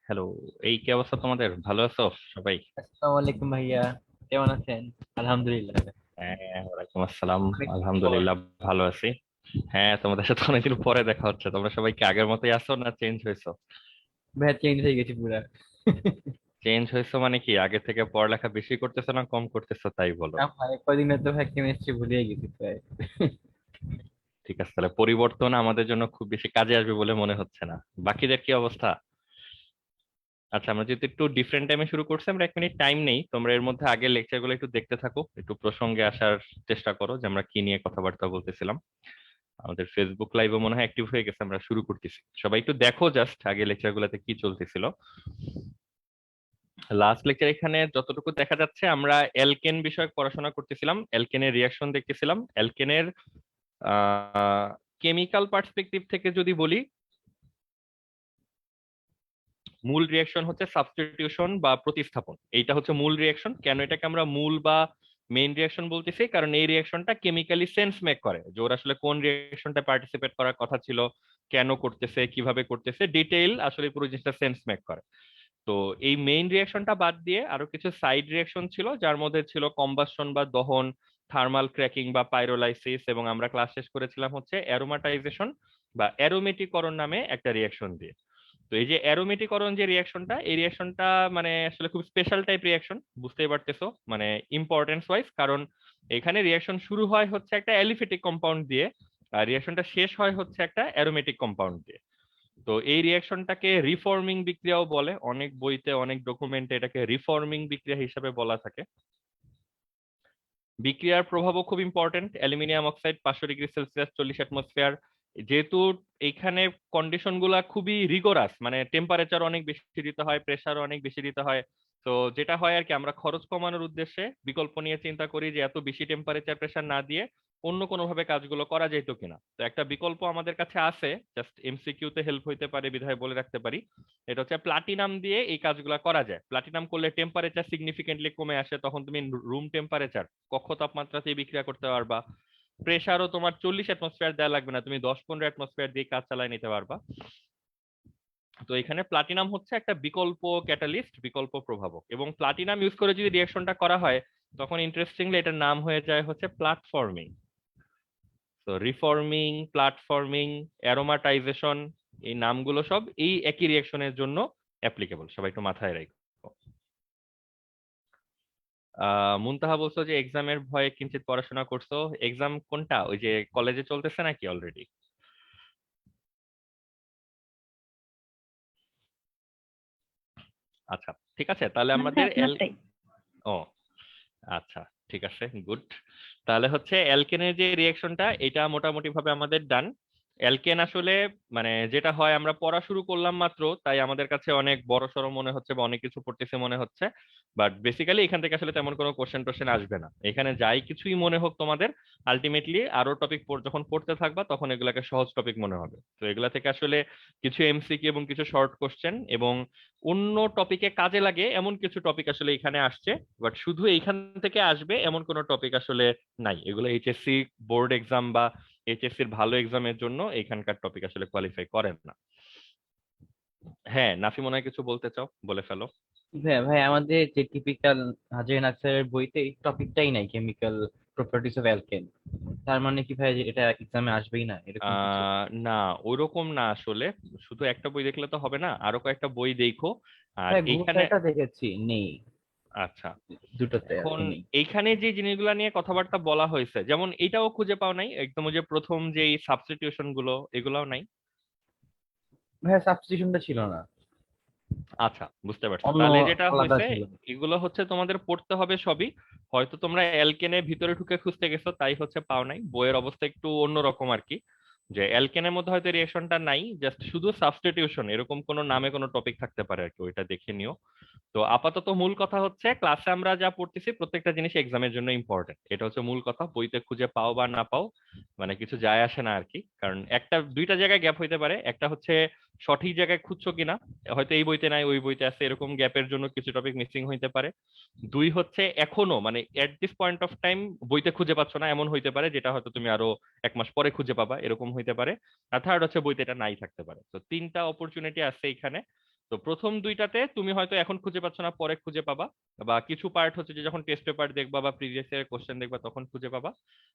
Hello. এই কি অবস্থা তোমাদের? ভালো আছো সবাই? আসসালামু আলাইকুম ভাইয়া, কেমন আছেন? আলহামদুলিল্লাহ। হ্যাঁ, ওয়ালাইকুম আসসালাম। অনেকদিন পর। আলহামদুলিল্লাহ, ভালো আছি। হ্যাঁ, তোমাদের সাথে অনেকদিন পরে দেখা হচ্ছে। তোমরা সবাই কি আগের মতোই আছো না চেঞ্জ হয়েছো? ভাইয়া চেঞ্জ হয়ে গেছি পুরা। চেঞ্জ হয়েছো মানে কি, আগে থেকে পড়ালেখা বেশি করতেছো না কম করতেছো তাই বলো। না ভাই, কদিনে তো ভাই কেমিস্ট্রি ভুলিয়ে গেছি প্রায়। ঠিক আছে, তাহলে পরিবর্তন আমাদের জন্য খুব বেশি কাজে আসবে বলে মনে হচ্ছে না। বাকিদের কি অবস্থা? আচ্ছা, আমরা যেহেতু একটু ডিফারেন্ট টাইমে শুরু করছি, আমরা 1 মিনিট টাইম নেই। তোমরা এর মধ্যে আগের লেকচার গুলো একটু দেখতে থাকো, একটু প্রসঙ্গে আসার চেষ্টা করো যে আমরা কি নিয়ে কথাবার্তা বলতেছিলাম। আমাদের ফেসবুক লাইভও মনে হয় অ্যাক্টিভ হয়ে গেছে, আমরা শুরু করতেছি। সবাই একটু দেখো জাস্ট আগে লেকচার গুলাতে কি চলতেছিল। লাস্ট লেকচার এখানে যতটুকু দেখা যাচ্ছে, আমরা অ্যালকেন বিষয়ক পড়াশোনা করতেছিলাম, অ্যালকেনের রিয়াকশন দেখতেছিলাম। অ্যালকেনের কেমিক্যাল পার্সপেক্টিভ থেকে যদি বলি, মূল রিয়াকশন হচ্ছে সাবস্টিটিউশন বা প্রতিস্থাপন। এইটা হচ্ছে মূল রিয়াকশন। কেন এটাকে আমরা মূল বা মেইন রিয়াকশন বলতেছি? কারণ এই রিয়াকশনটা কেমিক্যালি সেন্স মেক করে যে ওরা আসলে কোন রিয়াকশনটা পার্টিসিপেট করার কথা ছিল, কেন করতেছে, কিভাবে করতেছে, ডিটেইল আসলে পুরো জিনিসটা সেন্স মেক করে। তো এই মেইন রিয়াকশনটা বাদ দিয়ে আরো কিছু সাইড রিয়াকশন ছিল, যার মধ্যে ছিল কম্বাসন বা দহন, থার্মাল ক্র্যাকিং বা পাইরোলাইসিস, এবং আমরা ক্লাস শেষ করেছিলাম হচ্ছে অ্যারোমাটাইজেশন বা অ্যারোমেটিকরণ নামে একটা রিয়াকশন দিয়ে। তো এই যে অ্যারোমেটিকরণ যে রিয়াকশনটা, এই রিয়াকশনটা মানে আসলে খুব স্পেশাল টাইপ রিয়াকশন, বুঝতেই পারতেছো মানে ইম্পর্টেন্স ওয়াইজ। কারণ এখানে রিয়াকশন শুরু হয় হচ্ছে একটা অ্যালিফেটিক কম্পাউন্ড দিয়ে, আর রিয়াকশনটা শেষ হয় হচ্ছে একটা অ্যারোমেটিক কম্পাউন্ড দিয়ে। তো এই রিয়াকশনটাকে রিফর্মিং বিক্রিয়াও বলে, অনেক বইতে অনেক ডকুমেন্টে এটাকে রিফর্মিং বিক্রিয়া হিসেবে বলা থাকে। বিক্রিয়ার প্রভাবও খুব important. Aluminium oxide 500 degree Celsius, 40 atmosphere. যেহেতু এইখানে কন্ডিশন গুলা খুবই রিগোরাস, মানে টেম্পারেচার অনেক বেশি দিতে হয়, প্রেসার অনেক বেশি দিতে হয়। তো যেটা হয় আর কি, আমরা খরচ কমানোর উদ্দেশ্যে বিকল্প নিয়ে চিন্তা করি যে এত বেশি টেম্পারেচার প্রেসার না দিয়ে অন্য কোনো ভাবে কাজগুলো করা যেত কিনা। তো একটা বিকল্প আমাদের কাছে আছে, জাস্ট এমসিকিউ তে হেল্প হইতে পারে বিধায় বলে রাখতে পারি। এটা হচ্ছে প্লাটিনাম দিয়ে এই কাজগুলো করা যায়। প্লাটিনাম করলে টেম্পারেচার সিগনিফিকেন্টলি কমে আসে, তখন তুমি রুম টেম্পারেচার, কক্ষ তাপমাত্রাতেই বিক্রিয়া করতে পারবা। প্রেসারও তোমার 40 অ্যাটমসফিয়ার দেওয়া লাগবে না, তুমি 10-15 অ্যাটমসফিয়ার দিয়ে কাজ চালায় নিতে পারবা। তো এখানে প্লাটিনাম হচ্ছে একটা বিকল্প ক্যাটালিস্ট, বিকল্প প্রভাবক, এবং প্লাটিনাম ইউজ করে যদি রিয়াকশনটা করা হয়, তখন ইন্টারেস্টিংলি এটার নাম হয়ে যায় হচ্ছে প্ল্যাটফর্মিং। তো রিফর্মিং, প্ল্যাটফর্মিং, অ্যারোমাটাইজেশন, এই নামগুলো সব এই একই রিয়াকশনের জন্য অ্যাপ্লিকেবল, সবাই একটু মাথায় রাখো। মুনতাহা বলছো যে এক্সামের ভয়ে কিঞ্চিত পড়াশোনা করছো। এক্সাম কোনটা, ওই যে কলেজে চলতেছে নাকি অলরেডি? আচ্ছা, ঠিক আছে, তাহলে না ভাই আমাদের আপনারটাই। ও আচ্ছা, ঠিক আছে, গুড। তাহলে হচ্ছে অ্যালকেনের যে রিয়েকশনটা, এটা মোটামুটি ভাবে আমাদের ডান। অ্যালকেন আসলে মানে যেটা হয়, আমরা পড়া শুরু করলাম মাত্র, তাই আমাদের কাছে অনেক বড় সড়ো মনে হচ্ছে বা অনেক কিছু পড়তেছে মনে হচ্ছে। বাট বেসিক্যালি এখান থেকে আসলে তেমন কোনো কোশ্চেন টোশ্চেন আসবে না। এখানে যাই কিছুই মনে হোক তোমাদের, আলটিমেটলি আরো টপিক যখন পড়তে থাকবা তখন এগুলাকে সহজ টপিক মনে হবে। তো এগুলা থেকে আসলে কিছু এমসিকিউ এবং কিছু শর্ট কোশ্চেন এবং অন্য টপিকে কাজে লাগে এমন কিছু টপিক আসলে এখানে আসছে। বাট শুধু এইখান থেকে আসবে এমন কোনো টপিক আসলে নাই। এগুলো এইচএসসি বোর্ড এক্সাম বা এইচএসসির ভালো এক্সামের জন্য এখানকার টপিক আসলে কোয়ালিফাই করেন না। হ্যাঁ, নাফি মনে হয় কিছু বলতে চাও, বলে ফেলো। ভাই ভাই, আমাদের যে টিপিক্যাল হাজারিন আক্তারের বইতে এই টপিকটাই নাই, কেমিক্যাল প্রপার্টিস অফ অ্যালকেন। তার মানে কি ভাই যে এটা এক্সামে আসবেই না এরকম কিছু? না, ওইরকম না আসলে। শুধু একটা বই দেখলে তো হবে না, আরো কয়েকটা বই দেখো। আর ভাই এইখানে গ্রুপটা দেখেছি, নেই। আচ্ছা, দুটোতে আর এখন কি নেই। এইখানে যে জিনিসগুলো নিয়ে কথাবার্তা বলা হয়েছে, যেমন এটাও খুঁজে পাও নাই একদম, ওই যে প্রথম যে সাবস্টিটিউশন গুলো, এগুলাও নাই। ভাই সাবস্টিটিউশনটা ছিল না, আচ্ছা, বুঝতে পারছি। অন্য তাহলে যেটা আলাদা হয়েছে, ছিল। এগুলো হচ্ছে তোমাদের পড়তে হবে সবই। হয়তো তোমরা অ্যালকেনে ভিতরে ঢুকে খুঁজতে গেছো তাই হচ্ছে পাও নাই, বইয়ের অবস্থা একটু অন্যরকম আর কি। যে অ্যালকেনের মধ্যে হয়তো রিয়েকশনটা নাই, জাস্ট শুধু সাবস্টিটিউশন এরকম কোনো নামে কোনো টপিক থাকতে পারে আর কি, ওইটা দেখে নিও। তো আপাতত মূল কথা হচ্ছে, ক্লাসে আমরা যা পড়তেছি প্রত্যেকটা জিনিস এক্সামের জন্য ইম্পর্টেন্ট, এটা হচ্ছে মূল কথা। বইতে খুঁজে পাও বা না পাও মানে কিছু যায় আসে না আর কি। কারণ একটা দুইটা জায়গায় গ্যাপ হইতে পারে, একটা হচ্ছে সঠিক জায়গায় খুঁজছো কিনা, হয়তো এই বইতে নাই ওই বইতে আছে, এরকম গ্যাপের জন্য কিছু টপিক মিসিং হইতে পারে। দুই হচ্ছে এখনো মানে at this point of time বইতে খুঁজে পাচ্ছ না, এমন হইতে পারে, যেটা হয়তো তুমি আরো 1 মাস পরে খুঁজে পাবা, এরকম হইতে পারে। আর থার্ড হচ্ছে বইতে এটা নাই থাকতে পারে। তো তিনটা অপরচুনিটি আছে এখানে। তো প্রথম দুইটাতে তুমি হয়তো এখন খুঁজে পাচ্ছ না, পরে খুঁজে পাবা, বা কিছু পার্ট হচ্ছে যে যখন টেস্ট পেপার দেখবা বা প্রিভিয়াস ইয়ার কোশ্চেন দেখবা তখন খুঁজে পাবা।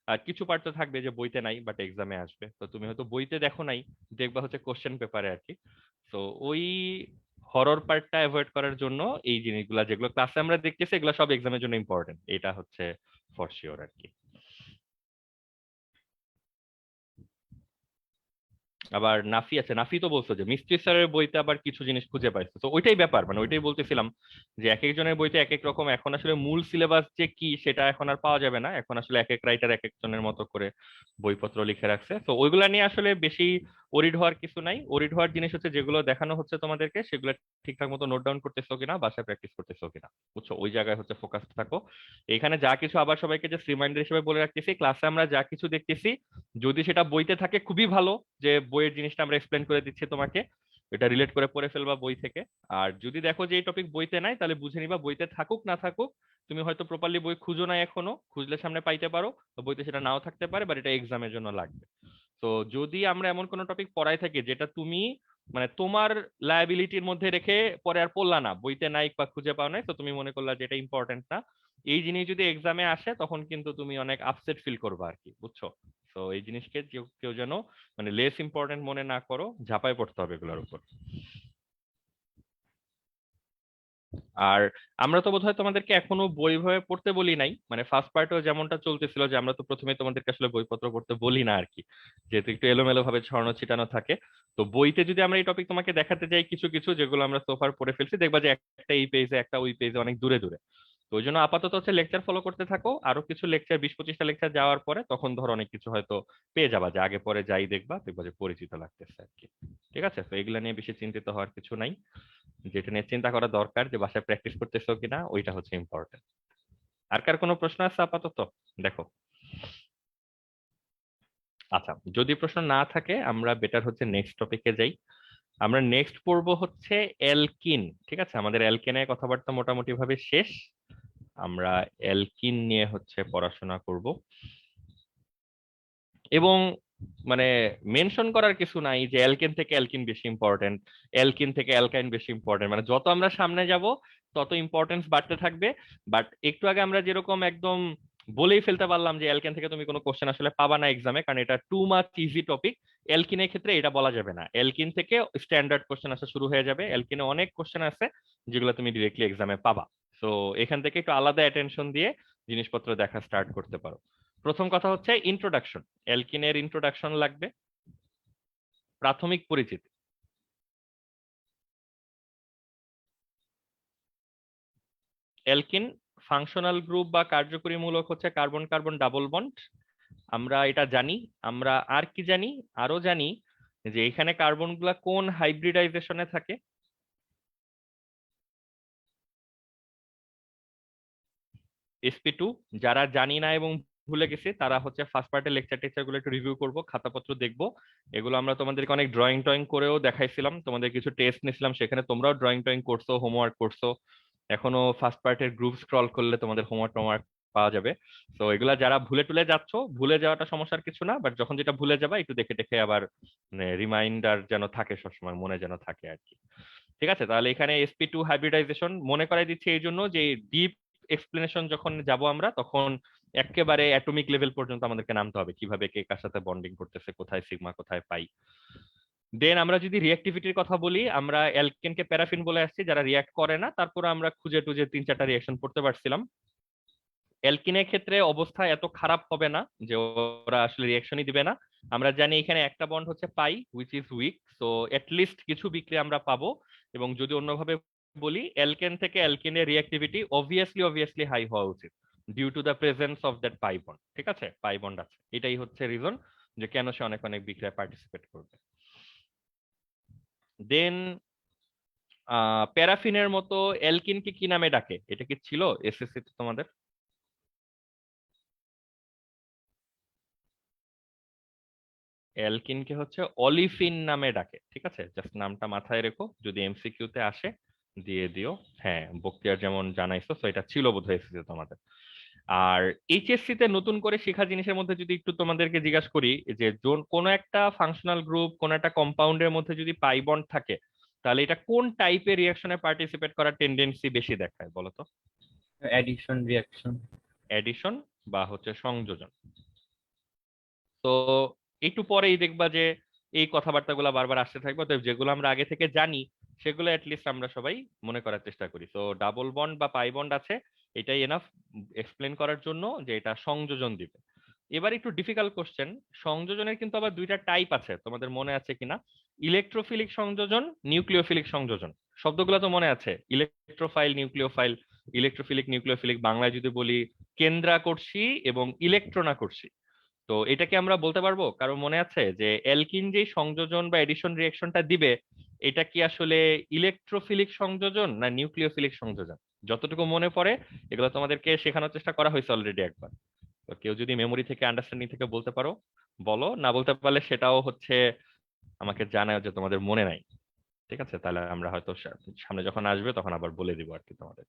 আর কিছু পার্ট তো থাকবে যে বইতে নাই বাট এক্সামে আসবে, তো তুমি হয়তো বইতে দেখো নাই, দেখবা হচ্ছে কোশ্চেন পেপারে আর কি। তো ওই হরর পার্টটা অ্যাভয়েড করার জন্য এই জিনিসগুলা যেগুলো ক্লাসে আমরা দেখতেছি এগুলো সব এক্সামের জন্য ইম্পর্টেন্ট, এটা হচ্ছে ফর শিওর আর কি। আবার নাফি আছে, নাফি তো বলছো যে মিস্ত্রি স্যারের বইতে আবার কিছু জিনিস খুঁজে পাইছো, তো ওইটাই ব্যাপার, মানে ওইটাই বলতেছিলাম যে এক একজনের বইতে এক এক রকম। এখন আসলে মূল সিলেবাস যে কি সেটা এখন আর পাওয়া যাবে না, এখন আসলে এক এক রাইটার এক একজনের মতো করে বইপত্র লিখে রাখছে, তো ওইগুলা নিয়ে আসলে বেশি ওরিড হওয়ার কিছু নাই। ওরিড হওয়ার জিনিস হচ্ছে যেগুলো দেখানো হচ্ছে তোমাদেরকে সেগুলো ঠিকঠাক মতো নোট ডাউন করতেছো কিনা, বাসায় প্র্যাকটিস করতেছো কিনা, বুঝছো, ওই জায়গায় হচ্ছে ফোকাস থাকো। এখানে যা কিছু আবার সবাইকে যে রিমাইন্ডার হিসেবে বলে রাখতেছি, ক্লাসে আমরা যা কিছু দেখতেছি যদি সেটা বইতে থাকে খুবই ভালো, যে বইয়ের জিনিসটা আমরা এক্সপ্লেন করে দিচ্ছি তোমাকে, এটা রিলেট করে পড়ে ফেলবা বই থেকে। আর যদি দেখো যে এই টপিক বইতে নাই তাহলে বুঝে নিবা বইতে থাকুক না থাকুক, তুমি হয়তো প্রপারলি বই খুঁজো না এখনো, খুঁজলে সামনে পাইতে পারো, তো বইতে সেটা নাও থাকতে পারে, বাট এটা এক্সামের জন্য লাগবে। তো যদি আমরা এমন কোনো টপিক পড়াই থাকি যেটা তুমি মানে তোমার লায়াবিলিটির মধ্যে রেখে পরে আর পড়লা না, বইতে নাই বা খুঁজে পাও নাই, তো তুমি মনে করলা যে এটা ইম্পর্টেন্ট না, এই জিনিস যদি এক্সামে আসে তখন কিন্তু তুমি অনেক আপসেট ফিল করবা আর কি, বুঝছো। তো এই জিনিসকে কেউ কেউ যেন মানে লেস ইম্পর্টেন্ট মনে না করো, ঝাঁপায় পড়তে হবে এগুলোর উপর। আর আমরা তো বোধহয় তোমাদেরকে এখনো বই ভয়ে পড়তে বলি নাই, মানে ফার্স্ট পার্টেও যেমনটা চলতেছিল যে আমরা তো প্রথমে তোমাদেরকে আসলে বইপত্র পড়তে বলি না আর কি, যেহেতু একটু এলোমেলো ভাবে ছড়ানো ছিটানো থাকে। তো বইতে যদি আমরা এই টপিক তোমাকে দেখাতে যাই কিছু কিছু যেগুলো আমরা সোফার পড়ে ফেলছি, দেখবা যে একটা এই পেজে একটা ওই পেজে অনেক দূরে দূরে। তো ওই জন্য আপাতত হচ্ছে লেকচার ফলো করতে থাকো, আরো কিছু লেকচার 20-25টা লেকচার যাওয়ার পরে তখন ধরো অনেক কিছু হয়তো পেয়ে যাবা, যে আগে পরে যাই দেখবা দেখবা যে পরিচিত লাগতেছে আর কি। ঠিক আছে, তো এগুলা নিয়ে বেশি চিন্তিত হওয়ার কিছু নাই, যেটা নিয়ে চিন্তা করা দরকার যে বাসায় প্র্যাকটিস করতেছো কিনা ওইটা হচ্ছে ইম্পর্টেন্ট। আর কার কোনো প্রশ্ন আছে আপাতত? দেখো, আচ্ছা যদি প্রশ্ন না থাকে আমরা বেটার হচ্ছে নেক্সট টপিকে যাই। আমরা নেক্সট পড়বো হচ্ছে অ্যালকিন। ঠিক আছে, আমাদের অ্যালকেনের কথাবার্তা মোটামুটি ভাবে শেষ, আমরা অ্যালকিন নিয়ে হচ্ছে পড়াশোনা করব। এবং মানে মেনশন করার কিছু নাই যে অ্যালকেন থেকে অ্যালকিন বেশি ইম্পর্টেন্ট, অ্যালকিন থেকে অ্যালকাইন বেশি ইম্পর্টেন্ট, মানে যত আমরা সামনে যাব তত ইম্পর্টেন্স বাড়তে থাকবে। বাট একটু আগে আমরা যেরকম একদম বলেই ফেলতে পারলাম যে অ্যালকেন থেকে তুমি কোনো কোশ্চেন আসলে পাবা না এক্সামে, কারণ এটা টু মাচ ইজি টপিক। অ্যালকিনের ক্ষেত্রে এটা বলা যাবে না, অ্যালকিন থেকে স্ট্যান্ডার্ড কোশ্চেন আসা শুরু হয়ে যাবে, অ্যালকিনে অনেক কোশ্চেন আছে যেগুলো তুমি ডিরেক্টলি এক্সামে পাবা। তো এখান থেকে একটু আলাদা অ্যাটেনশন দিয়ে জিনিসপত্র দেখা স্টার্ট করতে পারো। প্রথম কথা হচ্ছে ইন্ট্রোডাকশন, অ্যালকিনের ইন্ট্রোডাকশন লাগবে, প্রাথমিক পরিচিতি। অ্যালকিন ফাংশনাল গ্রুপ বা কার্যকরীমূলক হচ্ছে কার্বন কার্বন ডাবল বন্ড, আমরা এটা জানি। আমরা আর কি জানি? আরো জানি যে এখানে কার্বন গুলা কোন হাইব্রিডাইজেশনে থাকে। sp2। যারা জানি না এবং ভুলে গেছে তারা হচ্ছে ফার্স্ট পার্টের লেকচার টেকচার গুলো একটু রিভিউ করবো, খাতাপত্র দেখবো, এগুলো আমরা তোমাদেরকে অনেক ড্রয়িং টয়িং করেও দেখাইছিলাম, তোমাদের কিছু টেস্ট নিয়েছিলাম সেখানে তোমরাও ড্রয়িং টয়িং করছো, হোমওয়ার্ক করছো। এখনো ফার্স্ট পার্টের গ্রুপ স্ক্রল করলে তোমাদের হোমওয়ার্ক টোমওয়ার্ক পাওয়া যাবে। তো এগুলা যারা ভুলে টুলে যাচ্ছ, ভুলে যাওয়াটা সমস্যার কিছু না, বাট যখন যেটা ভুলে যাবা একটু দেখে দেখে আবার মানে রিমাইন্ডার যেন থাকে, সবসময় মনে যেন থাকে আর কি। ঠিক আছে, তাহলে এখানে sp2 হাইব্রিডাইজেশন মনে করাই দিচ্ছি এই জন্য যে ডিপ এক্সপ্লেনেশন যখন যাব আমরা তখন একেবারে অ্যাটমিক লেভেল পর্যন্ত আমাদেরকে নামতে হবে, কিভাবে কে কার সাথে বন্ডিং করতেছে, কোথায় সিগমা কোথায় পাই। দেন আমরা যদি রিঅ্যাক্টিভিটির কথা বলি, আমরা অ্যালকেনকে প্যারাফিন বলে আসছি যারা রিয়াক্ট করে না, তারপর আমরা খুঁজে টুজে 3-4টা রিয়াকশন পড়তে পারছিলাম। অ্যালকিনের ক্ষেত্রে অবস্থা এত খারাপ হবে না যে ওরা আসলে রিয়াকশনই দিবে না। আমরা জানি এখানে একটা বন্ড হচ্ছে pi which is weak, so least কিছু বিক্রিয়া আমরা পাবো। এবং যদি অন্যভাবে বলি, অ্যালকেন থেকে অ্যালকিনের রিঅ্যাক্টিভিটি অবভিয়াসলি হাই হওয়া উচিত due to the presence of that pi bond. ঠিক আছে, পাই বন্ড আছে, এটাই হচ্ছে রিজন যে কেন সে অনেক অনেক বিক্রিয়ায় পার্টিসিপেট করবে। দেন প্যারাফিনের মতো অ্যালকিনকে কি নামে ডাকে, এটা কি ছিল এসএসসি তে তোমাদের? অ্যালকিনকে হচ্ছে অলিফিন নামে ডাকে। ঠিক আছে, জাস্ট নামটা মাথায় রেখো, যদি এমসিকিউ তে আসে দিয়ে দিও। হ্যাঁ, বক্তিয়ার যেমন জানাইছো, তো এটা ছিল বোধহয় এসএসসি তে তোমাদের। আর এইচএসসি তে নতুন করে শেখা জিনিসের মধ্যে যদি একটু তোমাদেরকে জিজ্ঞাসা করি, যে কোন একটা ফাংশনাল গ্রুপ কোন একটা কম্পাউন্ডের মধ্যে যদি পাই বন্ড থাকে, তাহলে এটা কোন টাইপের রিয়াকশনে পার্টিসিপেট করার টেন্ডেন্সি বেশি দেখায় বলো তো? Addition reaction. এডিশন বা হচ্ছে সংযোজন। তো একটু পরেই দেখবা যে এই কথাবার্তাগুলো বারবার আসতে থাকবে, তো যেগুলো আমরা আগে থেকে জানি সেগুলো লিস্ট আমরা সবাই মনে করার চেষ্টা করি। তো ডাবল বন্ড বা পাই বন্ড আছে, এটাই এনাফ এক্সপ্লেন করার জন্য যে এটা সংযোজন দিবে। এবার একটু ডিফিকাল্ট কোশ্চেন, সংযোজনের কিন্তু আবার দুইটা টাইপ আছে, তোমাদের মনে আছে কিনা? ইলেকট্রোফিলিক সংযোজন, নিউক্লিওফিলিক সংযোজন। শব্দগুলো তো মনে আছে, ইলেকট্রোফাইল, নিউক্লিওফাইল, ইলেকট্রোফিলিক, নিউক্লিওফিলিক। বাংলায় যদি বলি কেন্দ্রাকর্ষী এবং ইলেকট্রনাকর্ষী। তো এটাকে আমরা বলতে পারবো, কারো মনে আছে যে অ্যালকিন যে সংযোজন বা এডিশন রিয়েকশনটা দিবে, এটা কি আসলে ইলেকট্রোফিলিক সংযোজন না নিউক্লিওফিলিক সংযোজন? যতটুকু মনে পড়ে এগুলো তোমাদেরকে শেখানোর চেষ্টা করা হয়েছে অলরেডি একবার। তো কেউ যদি মেমোরি থেকে, আন্ডারস্ট্যান্ডিং থেকে বলতে পারো বলো, না বলতে পারলে সেটাও হচ্ছে আমাকে জানাও যে তোমাদের মনে নাই। ঠিক আছে, তাহলে আমরা হয়তো সামনে যখন আসবে তখন আবার বলে দিব আর কি তোমাদের।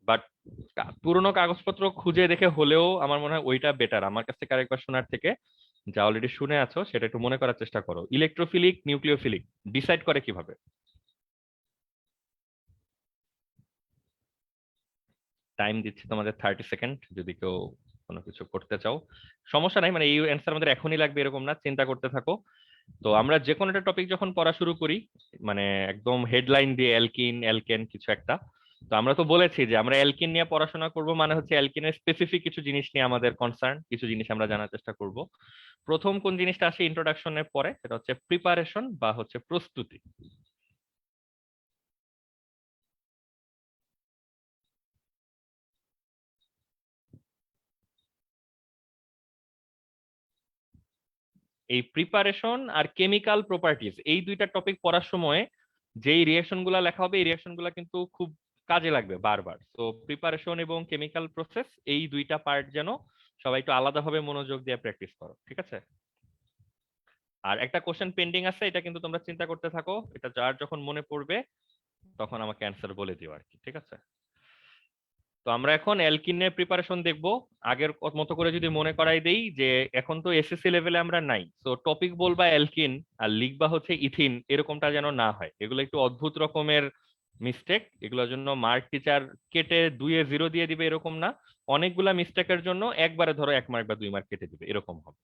বাট পুরোনো কাগজপত্র খুঁজে দেখে হলেও আমার মনে হয় ওইটা বেটার আমার কাছ থেকে আরেকবার শোনার থেকে। যা অলরেডি শুনে আছো সেটা একটু মনে করার চেষ্টা করো। ইলেকট্রোফিলিক, নিউক্লিওফিলিক ডিসাইড করে কিভাবে? টাইম দিচ্ছি তোমাদের 30 সেকেন্ড, যদি কেউ কোনো কিছু করতে চাও। সমস্যা নাই, মানে এই অ্যান্সার আমাদের এখনই লাগবে এরকম না, চিন্তা করতে থাকো। তো আমরা যে কোনো একটা টপিক যখন পড়া শুরু করি, মানে একদম হেডলাইন দিয়ে অ্যালকিন অ্যালকেন কিছু একটা, তো আমরা তো বলেছি যে আমরা অ্যালকিন নিয়ে পড়াশোনা করব, মানে হচ্ছে অ্যালকিনের স্পেসিফিক কিছু জিনিস নিয়ে আমাদের কনসার্ন, কিছু জিনিস আমরা জানার চেষ্টা করব। প্রথম কোন জিনিসটা আসে ইন্ট্রোডাকশনের পরে, সেটা হচ্ছে প্রিপারেশন বা হচ্ছে প্রস্তুতি। এই প্রিপারেশন আর কেমিক্যাল প্রপার্টিজ, এই দুইটা টপিক পড়ার সময় যেই রিয়াকশন গুলা লেখা হবে, এই রিয়াকশন গুলা কিন্তু খুব কাজে লাগবে বারবার। তো প্রিপারেশন এবং কেমিক্যাল প্রসেস, এই দুইটা পার্ট যেন সবাই একটু আলাদাভাবে মনোযোগ দিয়ে প্র্যাকটিস করো, ঠিক আছে? আর একটা কোশ্চেন পেন্ডিং আছে, এটা কিন্তু তোমরা চিন্তা করতে থাকো, এটা যার যখন মনে পড়বে তখন আমাকে অ্যান্সার বলে দিও আর কি, ঠিক আছে? তো আমরা এখন অ্যালকিনের প্রিপারেশন দেখব। আগের মতো করে যদি মনে করাই দেই যে এখন তো এসএসসি লেভেলে আমরা নাই, তো টপিক বলবা অ্যালকিন আর লিখবা হচ্ছে ইথিন, এরকমটা যেন না হয়। এগুলো একটু অদ্ভুত রকমের মিস্টেক, এগুলোর জন্য মার্ক টিচার কেটে 2-0 দিয়ে দিবে এরকম না। অনেকগুলা মিস্টেকের জন্য একবারে ধরো 1 মার্ক বা 2 মার্ক কেটে দিবে, এরকম হবে।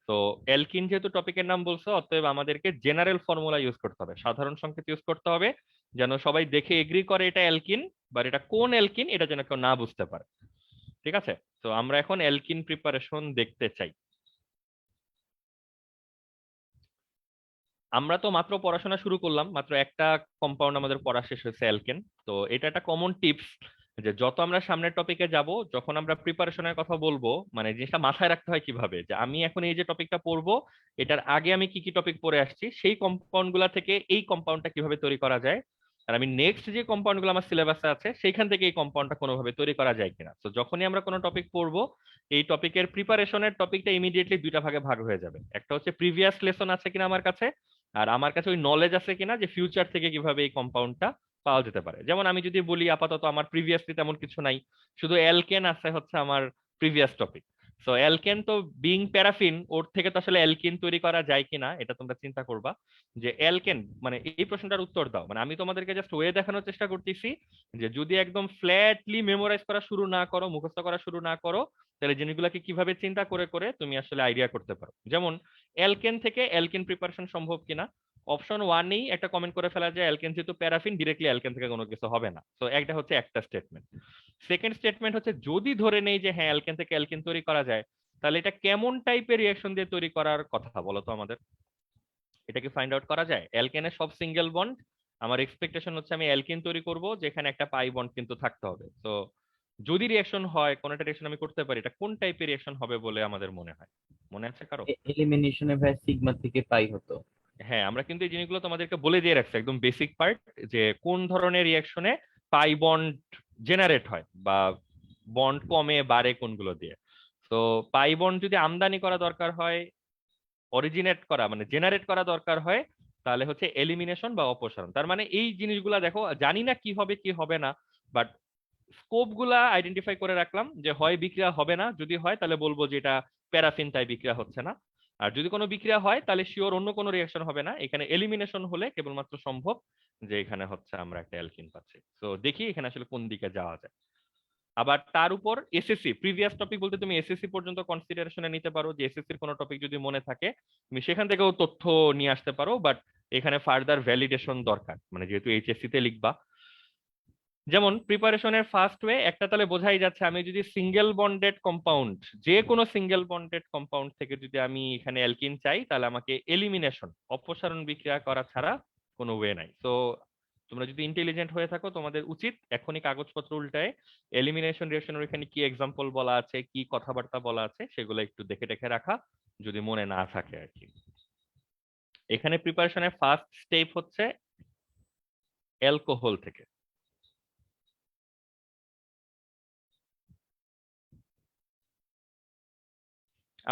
তো অ্যালকিন যেহেতু টপিকের নাম বলছো, অতএব আমাদেরকে জেনারেল ফর্মুলা ইউজ করতে হবে, সাধারণ সংকেত ইউজ করতে হবে, যেন সবাই দেখে এগ্রি করে এটা অ্যালকিন, বা এটা কোন অ্যালকিন এটা যেন কেউ না বুঝতে পারে। ঠিক আছে, তো আমরা এখন অ্যালকিন প্রিপারেশন দেখতে চাই। আমরা তো মাত্র পড়াশোনা শুরু করলাম, মাত্র একটা কম্পাউন্ড আমাদের পড়া শেষ হয়েছে, অ্যালকেন। তো এটা একটা কমন টিপস যে যত আমরা সামনের টপিকে যাব, যখন আমরা প্রিপারেশনের কথা বলবো, মানে জিনিসটা মাথায় রাখতে হয় কিভাবে, যে আমি এখন এই যে টপিকটা পড়বো, এটার আগে আমি কি কি টপিক পড়ে আসছি, সেই কম্পাউন্ড গুলা থেকে এই কম্পাউন্ডটা কিভাবে তৈরি করা যায়, আর আমি নেক্সট যে কম্পাউন্ড গুলো আমার সিলেবাসে আছে সেইখান থেকে এই কম্পাউন্ডটা কোনোভাবে তৈরি করা যায় কিনা। তো যখনই আমরা কোনো টপিক পড়বো, এই টপিকের প্রিপারেশনের টপিকটা ইমিডিয়েটলি দুইটা ভাগে ভাগ হয়ে যাবে। একটা হচ্ছে প্রিভিয়াস লেসন আছে কিনা আমার কাছে, আর আমার কাছে ওই নলেজ আছে কিনা যে ফিউচার থেকে কিভাবে এই কম্পাউন্ডটা পাওয়া যেতে পারে। যেমন আমি যদি বলি আপাতত আমার প্রিভিয়াসলি তেমন কিছু নাই, শুধু অ্যালকেন আছে হচ্ছে আমার প্রিভিয়াস টপিক। সো অ্যালকেন তো বিং প্যারাফিন, ওর থেকে তো আসলে অ্যালকিন তৈরি করা যায় কিনা এটা তোমরা চিন্তা করবা। যে অ্যালকেন, মানে এই প্রশ্নটার উত্তর দাও, মানে আমি তোমাদেরকে জাস্ট ওয়ে দেখানোর চেষ্টা করতেছি যে যদি একদম ফ্ল্যাটলি মেমোরাইজ করা শুরু না করো, মুখস্থ করা শুরু না করো, তাহলে জিনিসগুলোকে কিভাবে চিন্তা করে করে তুমি আসলে আইডিয়া করতে পারো। যেমন অ্যালকেন থেকে অ্যালকিন প্রিপারেশন সম্ভব কিনা, অপশন ওয়ানেই একটা কমেন্ট করে ফেলা যায় অ্যালকেন যেহেতু প্যারাফিন, ডিরেক্টলি অ্যালকেন থেকে কোনো কিছু হবে না। তো একটা হচ্ছে একটা স্টেটমেন্ট। সেকেন্ড স্টেটমেন্ট হচ্ছে যদি ধরে নেই যে হ্যাঁ অ্যালকেন থেকে অ্যালকিন তৈরি করা যায়, তাহলে এটা কেমন টাইপের রিয়াকশন দিয়ে তৈরি করার কথা বলো তো আমাদের। এটা কি ফাইন্ড আউট করা যায়? অ্যালকেনের সব সিঙ্গেল বন্ড, আমার এক্সপেকটেশন হচ্ছে আমি অ্যালকিন তৈরি করব যেখানে একটা পাই বন্ড কিন্তু থাকতে হবে। তো যদি রিয়াকশন হয়, কোন একটা রিয়াকশন আমি করতে পারি, এটা কোন টাইপের রিয়াকশন হবে বলে আমাদের মনে হয়? মনে আছে কারো? এলিমিনেশনে ভাই সিগমা থেকে পাই হতো। হ্যাঁ, আমরা কিন্তু এই জিনিসগুলো তোমাদেরকে বলে দিয়ে রাখছি, একদম বেসিক পার্ট, যে কোন ধরনের রিয়াকশনে পাই বন্ড জেনারেট হয় বা বন্ড কমে বাড়ে কোনগুলো দিয়ে। তো পাই বন্ড যদি আমদানি করা দরকার হয়, অরিজিনেট করা মানে জেনারেট করা দরকার হয়, তাহলে হচ্ছে এলিমিনেশন বা অপসারণ। তার মানে এই জিনিসগুলা দেখো, জানি না কি হবে কি হবে না, বাট স্কোপ গুলা আইডেন্টিফাই করে রাখলাম যে হয় বিক্রিয়া হবে না, যদি হয় তাহলে বলবো যে এটা প্যারাফিন তাই বিক্রিয়া হচ্ছে না। আর যদি কোনো বিক্রিয়া হয় তাহলে শিওর অন্য কোনো রিয়াকশন হবে না, এখানে এলিমিনেশন হলে কেবলমাত্র সম্ভব যে এখানে হচ্ছে আমরা একটা অ্যালকিন পাচ্ছি। তো দেখি এখানে আসলে কোন দিকে যাওয়া যায়। আবার তার উপর এসএসসি প্রিভিয়াস টপিক বলতে তুমি এসএসসি পর্যন্ত কনসিডারেশনে নিতে পারো, যে এসএসসির কোনো টপিক যদি মনে থাকে তুমি সেখান থেকেও তথ্য নিয়ে আসতে পারো, বাট এখানে ফার্দার ভ্যালিডেশন দরকার, মানে যেহেতু এইচএসসি তে লিখবা। যেমন প্রিপারেশনের ফার্স্ট ওয়ে একটা, তাহলে বোঝাই যাচ্ছে আমি যদি সিঙ্গেল বন্ডেড কম্পাউন্ড, যে কোনো সিঙ্গেল বন্ডেড কম্পাউন্ড থেকে যদি আমি এখানে অ্যালকিন চাই তাহলে আমাকে এলিমিনেশন অপসারণ বিক্রিয়া করা ছাড়া কোনো ওয়ে নাই। তো তোমরা যদি ইন্টেলিজেন্ট হয়ে থাকো তোমাদের উচিত এখনই কাগজপত্র উল্টায় এলিমিনেশন রিঅ্যাকশনের এখানে কি এক্সাম্পল বলা আছে, কি কথাবার্তা বলা আছে সেগুলো একটু দেখে দেখে রাখা, যদি মনে না থাকে আর কি। এখানে প্রিপারেশনের ফার্স্ট স্টেপ হচ্ছে অ্যালকোহল থেকে।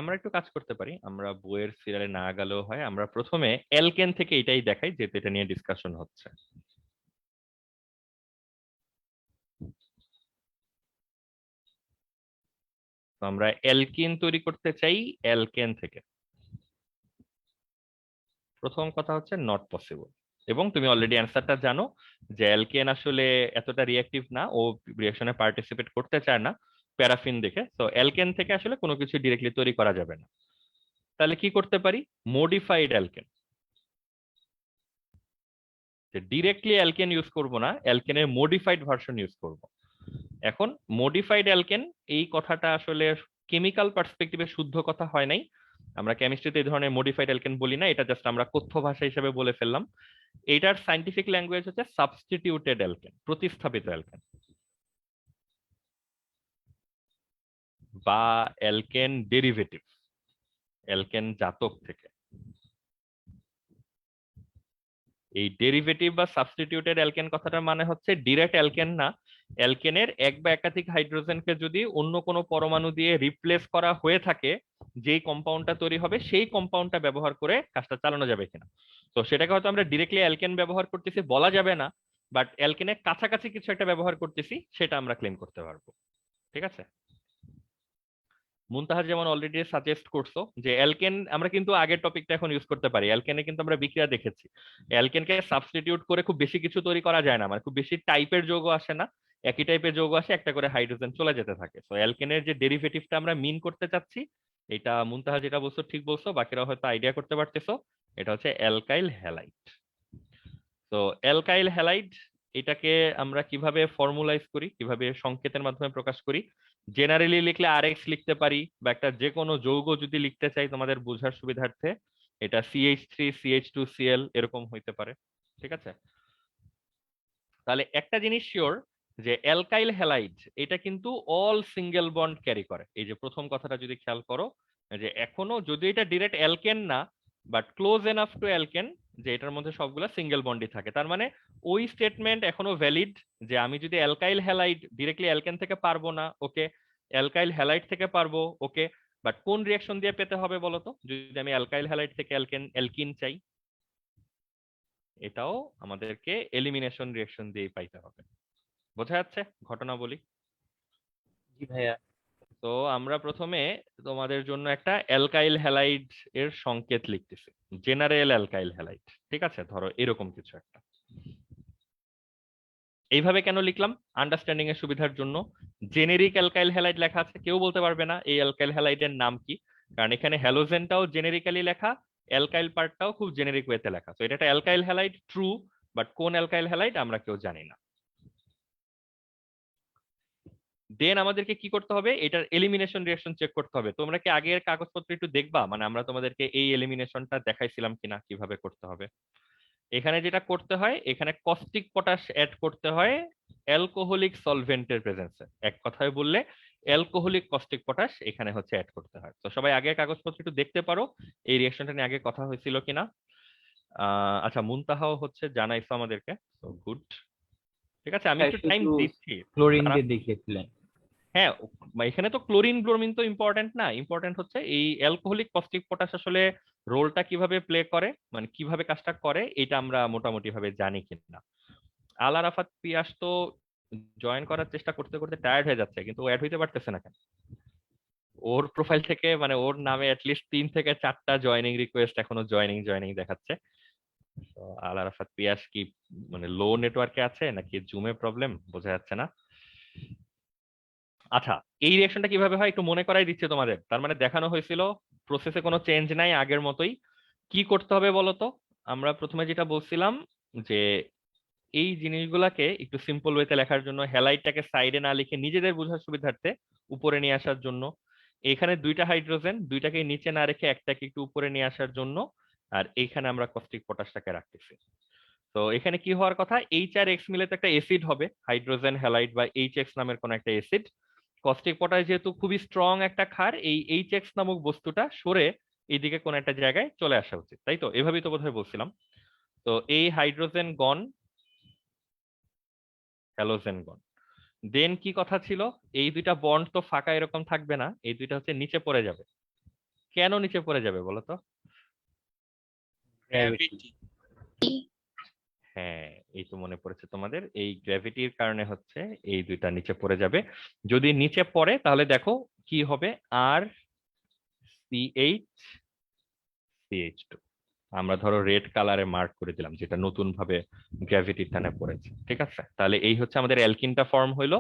আমরা একটু কাজ করতে পারি, আমরা বইয়ের সিরিয়ালে না গেলেও হয়, আমরা প্রথমে অ্যালকেন থেকে এটাই দেখাই যেহেতু এটা নিয়ে ডিসকাশন হচ্ছে। তো আমরা অ্যালকিন তৈরি করতে চাই অ্যালকেন থেকে। প্রথম কথা হচ্ছে নট পসিবল, এবং তুমি অলরেডি অ্যান্সারটা জানো যে অ্যালকেন আসলে এতটা রিঅ্যাক্টিভ না, ও রিঅ্যাকশনে পার্টিসিপেট করতে চায় না প্যারাফিন দেখে। তো অ্যালকেন থেকে আসলে কোনো কিছু ডিরেক্টলি তৈরি করা যাবে না। তাহলে কি করতে পারি, modified alkane. Directly alkane use করব না, অ্যালকেনের মডিফাইড ভার্সন ইউজ করব। এখন মডিফাইড অ্যালকেন এই কথাটা আসলে কেমিক্যাল পার্সপেক্টিভে শুদ্ধ কথা হয় নাই, আমরা কেমিস্ট্রিতে এই ধরনের মডিফাইড অ্যালকেন বলি না, এটা জাস্ট আমরা কথ্য ভাষা হিসেবে বলে ফেললাম। এটার সাইন্টিফিক ল্যাঙ্গুয়েজ হচ্ছে সাবস্টিটিউটেড অ্যালকেন, প্রতিস্থাপিত অ্যালকেন, বা অ্যালকেন ডেরিভেটিভ, অ্যালকেন জাতক থেকে। এই ডেরিভেটিভ বা সাবস্টিটিউটেড অ্যালকেন কথাটার মানে হচ্ছে ডিরেক্ট অ্যালকেন না, অ্যালকেনের এক বা একাধিক হাইড্রোজেনকে যদি অন্য কোনো পরমাণু দিয়ে রিপ্লেস করা হয়ে থাকে, যেই কম্পাউন্ডটা তৈরি হবে সেই কম্পাউন্ডটা ব্যবহার করে কাজটা চালানো যাবে কিনা। তো সেটাকে হয়তো আমরা ডিরেক্টলি অ্যালকেন ব্যবহার করতেছি বলা যাবে না, বাট অ্যালকেনের কাছাকাছি কিছু একটা ব্যবহার করতেছি সেটা আমরা ক্লেম করতে পারবো। ঠিক আছে, মুনতাহা যেমন অলরেডি সাজেস্ট করছো যে অ্যালকেন আমরা কিন্তু আগের টপিকটা এখন ইউজ করতে পারি, অ্যালকেনে কিন্তু আমরা বিক্রিয়া দেখেছি, অ্যালকেনকে সাবস্টিটিউট করে খুব বেশি কিছু তৈরি করা যায় না, মানে খুব বেশি টাইপের যৌগ আসে না, একই টাইপের যৌগ আসে, একটা করে হাইড্রোজেন চলে যেতে থাকে। তো অ্যালকেনের যে ডেরিভেটিভটা আমরা মিন করতে চাচ্ছি, এটা মুনতাহা যেটা বলছো ঠিক বলছো, বাকিরা হয়তো আইডিয়া করতে পারতেছো, এটা হচ্ছে অ্যালকাইল হ্যালাইড। তো অ্যালকাইল হ্যালাইড এটাকে আমরা কিভাবে ফর্মুলাইজ করি, কিভাবে সংকেতের মাধ্যমে প্রকাশ করি, জেনারেলি লিখলে আরএক্স লিখতে পারি, বা একটা যে কোনো যৌগ যদি লিখতে চাই তোমাদের বোঝার সুবিধার্থে এটা CH3CH2Cl এরকম হইতে পারে। ঠিক আছে, তাহলে একটা জিনিস শিওর যে অ্যালকাইল হ্যালাইড এটা কিন্তু অল সিঙ্গেল বন্ড ক্যারি করে। এই যে প্রথম কথাটা যদি খেয়াল করো, যে এখনো যদি এটা ডিরেক্ট অ্যালকেন না, but close enough to alkane, যে এটার মধ্যে সবগুলা সিঙ্গেল বন্ডই থাকে, তার মানে ওই স্টেটমেন্ট এখনো ভ্যালিড যে আমি যদি অ্যালকাইল হ্যালাইড ডিরেক্টলি অ্যালকেন থেকে পারবো না, ওকে, অ্যালকাইল হ্যালাইড থেকে পারবো, ওকে, বাট কোন রিয়াকশন দিয়ে পেতে হবে বলতো, যদি আমি অ্যালকাইল হ্যালাইড থেকে অ্যালকিন চাই, এটাও আমাদেরকে এলিমিনেশন রিঅ্যাকশন দিয়ে পাইতে হবে। বোঝা যাচ্ছে ঘটনা বলি। জি ভাইয়া। তো আমরা প্রথমে তোমাদের জন্য একটা অ্যালকাইল হ্যালাইড এর সংকেত লিখতেছি, জেনারেল অ্যালকাইল হ্যালাইড। ঠিক আছে, ধরো এরকম কিছু একটা। এইভাবে কেন লিখলাম, আন্ডারস্ট্যান্ডিং এর সুবিধার জন্য। জেনেরিক অ্যালকাইল হ্যালাইড লেখা আছে, কেউ বলতে পারবে না এই অ্যালকাইল হ্যালাইডের নাম কি, কারণ এখানে হ্যালোজেনটাও জেনেরিক্যালি লেখা, অ্যালকাইল পার্টটাও খুব জেনেরিক ওয়েতে লেখা। তো এটা একটা অ্যালকাইল হ্যালাইড ট্রু, বাট কোন অ্যালকাইল হ্যালাইড আমরা কেউ জানি না। দেন আমাদেরকে কি করতে হবে, এটার এলিমিনেশন রিঅ্যাকশন চেক করতে হবে। তোমরা কি আগের কাগজপত্র একটু দেখবা, মানে আমরা তোমাদেরকে এই এলিমিনেশনটা দেখাইছিলাম কিনা কিভাবে করতে হবে। এখানে যেটা করতে হয়, এখানে কস্টিক পটাশ অ্যাড করতে হয় অ্যালকোহলিক সলভেন্টের প্রেজেন্সে, এক কথায় বললে অ্যালকোহলিক কস্টিক পটাশ এখানে হচ্ছে অ্যাড করতে হয়। তো সবাই আগের কাগজপত্র একটু দেখতে পারো এই রিঅ্যাকশনটা নিয়ে আগে কথা হয়েছিল কিনা। আচ্ছা, মুনতাহাও হচ্ছে জানাইছো আমাদেরকে, তো গুড। ঠিক আছে, আমি হ্যাঁ, একটু টাইম শুধু দিচ্ছি। ক্লোরিন দিয়ে দেখিয়েছিলেন। হ্যাঁ, এখানে তো ক্লোরিন ব্রোমিন তো ইম্পর্টেন্ট না, ইম্পর্টেন্ট হচ্ছে এই অ্যালকোহলিক কস্টিক পটাশ আসলে রোলটা কিভাবে প্লে করে, মানে কিভাবে কাজটা করে এটা আমরা মোটামুটি ভাবে জানি কিনা। আল আরাফাত পিয়াস তো জয়েন করার চেষ্টা করতে করতে টায়ার্ড হয়ে যাচ্ছে, কিন্তু ও অ্যাড হইতে পারতেছে না কেন? ওর প্রোফাইল থেকে মানে ওর নামে অ্যাটলিস্ট 3 থেকে 4টা জয়নিং রিকোয়েস্ট এখনো জয়নিং জয়নিং দেখাচ্ছে। তো আল আরাফাত পিয়াস কি মানে লো নেটওয়ার্কে আছে নাকি জুমে প্রবলেম বোঝা যাচ্ছে না। আচ্ছা, এই রিয়াকশনটা কিভাবে হয় একটু মনে করাই দিচ্ছে তোমাদের। তার মানে দেখানো হয়েছিল প্রসেসে কোনো চেঞ্জ নাই, আগের মতোই। কি করতে হবে বলো তো? আমরা প্রথমে যেটা বলছিলাম যে এই জিনিসগুলাকে একটু সিম্পল ওয়েতে লেখার জন্য হ্যালাইডটাকে সাইডে না লিখে নিজেদের বোঝার সুবিধার্থে উপরে নিয়ে আসার জন্য, এখানে 2টা হাইড্রোজেন, 2টাকে নিচে না রেখে একটাকে একটু উপরে নিয়ে আসার জন্য, আর এইখানে আমরা কস্টিক পটাশটাকে রাখতেছি। তো এখানে কি হওয়ার কথা, এইচ আর এক্স মিলে তো একটা অ্যাসিড হবে, হাইড্রোজেন হ্যালাইড বা এইচ এক্স নামের কোন একটা অ্যাসিড। কস্টিক পটাশ যেহেতু খুবই স্ট্রং একটা ক্ষার, এই এইচ এক্স নামক বস্তুটা সরে এইদিকে কোন একটা জায়গায় চলে আসা উচিত, তাই তো? এভাবেই তো বোধহয় বলছিলাম। তো এই হাইড্রোজেন গন, হ্যালোজেন গন, দেন কি কথা ছিল, এই 2টা বন্ড তো ফাঁকা এরকম থাকবে না, এই 2টা হচ্ছে নিচে পড়ে যাবে। কেন নিচে পড়ে যাবে বলো তো? গ্র্যাভিটি। গ্র্যাভিটি। হ্যাঁ, এই তো মনে পড়েছে তোমাদের, এই গ্র্যাভিটির কারণে হচ্ছে এই 2টা নিচে পড়ে যাবে। যদি নিচে পড়ে তাহলে দেখো কি হবে, আর CH CH2, আমরা ধরো রেড কালারে মার্ক করে দিলাম, যেটা নতুন ভাবে গ্র্যাভিটির টানে পড়েছে। ঠিক আছে, তাহলে এই হচ্ছে আমাদের অ্যালকিনটা ফর্ম হইলো।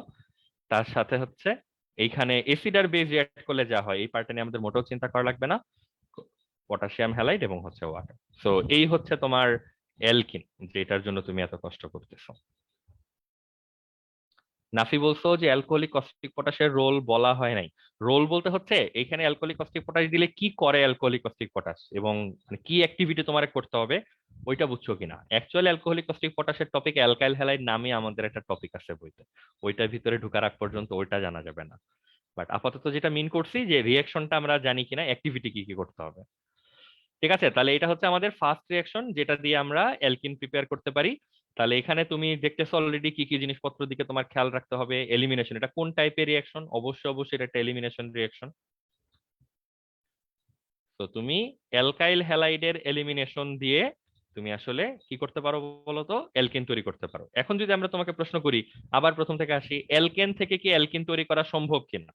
তার সাথে হচ্ছে এইখানে এসিড আর বেস রিঅ্যাক্ট করলে যা হয় এই পার্টটা নিয়ে আমাদের মোটেও চিন্তা করা লাগবে না, পটাশিয়াম হ্যালাইড এবং হচ্ছে ওয়াটার। সো এই হচ্ছে তোমার অ্যালকিন, যেটার জন্য তুমি এত কষ্ট করতেছো। নাফি বলছো যে অ্যালকোহলিক কস্টিক পটাশের রোল বলা হয় নাই। রোল বলতে হচ্ছে এখানে অ্যালকোহলিক কস্টিক পটাশ দিলে কি করে অ্যালকোহলিক কস্টিক পটাশ, এবং মানে কি অ্যাক্টিভিটি তোমার করতে হবে ওইটা বুঝছো কিনা। অ্যাকচুয়ালি অ্যালকোহলিক কস্টিক পটাশের টপিক অ্যালকাইল হ্যালাইড নামে আমাদের একটা টপিক আছে বইতে, ওইটার ভিতরে ঢুকার আগ পর্যন্ত ওইটা জানা যাবে না। বাট আপাতত যেটা মিন করছি যে রিয়াকশনটা আমরা জানি কিনা, অ্যাক্টিভিটি কি কি করতে হবে। ঠিক আছে, তাহলে এটা হচ্ছে আমাদের ফার্স্ট রিয়াকশন যেটা দিয়ে আমরা অ্যালকিন প্রিপেয়ার করতে পারি। তাহলে এখানে তুমি দেখতেছো অলরেডি কি কি জিনিসপত্র দিকে তোমার খেয়াল রাখতে হবে। এলিমিনেশন, এটা কোন টাইপের রিয়াকশন? অবশ্যই অবশ্যই এটা একটা এলিমিনেশন রিয়াকশন। তো তুমি অ্যালকাইল হ্যালাইডের এলিমিনেশন দিয়ে তুমি আসলে কি করতে পারো বলতো, অ্যালকেন তৈরি করতে পারো। এখন যদি আমরা তোমাকে প্রশ্ন করি, আবার প্রথম থেকে আসি, অ্যালকেন থেকে কি অ্যালকিন তৈরি করা সম্ভব কিনা?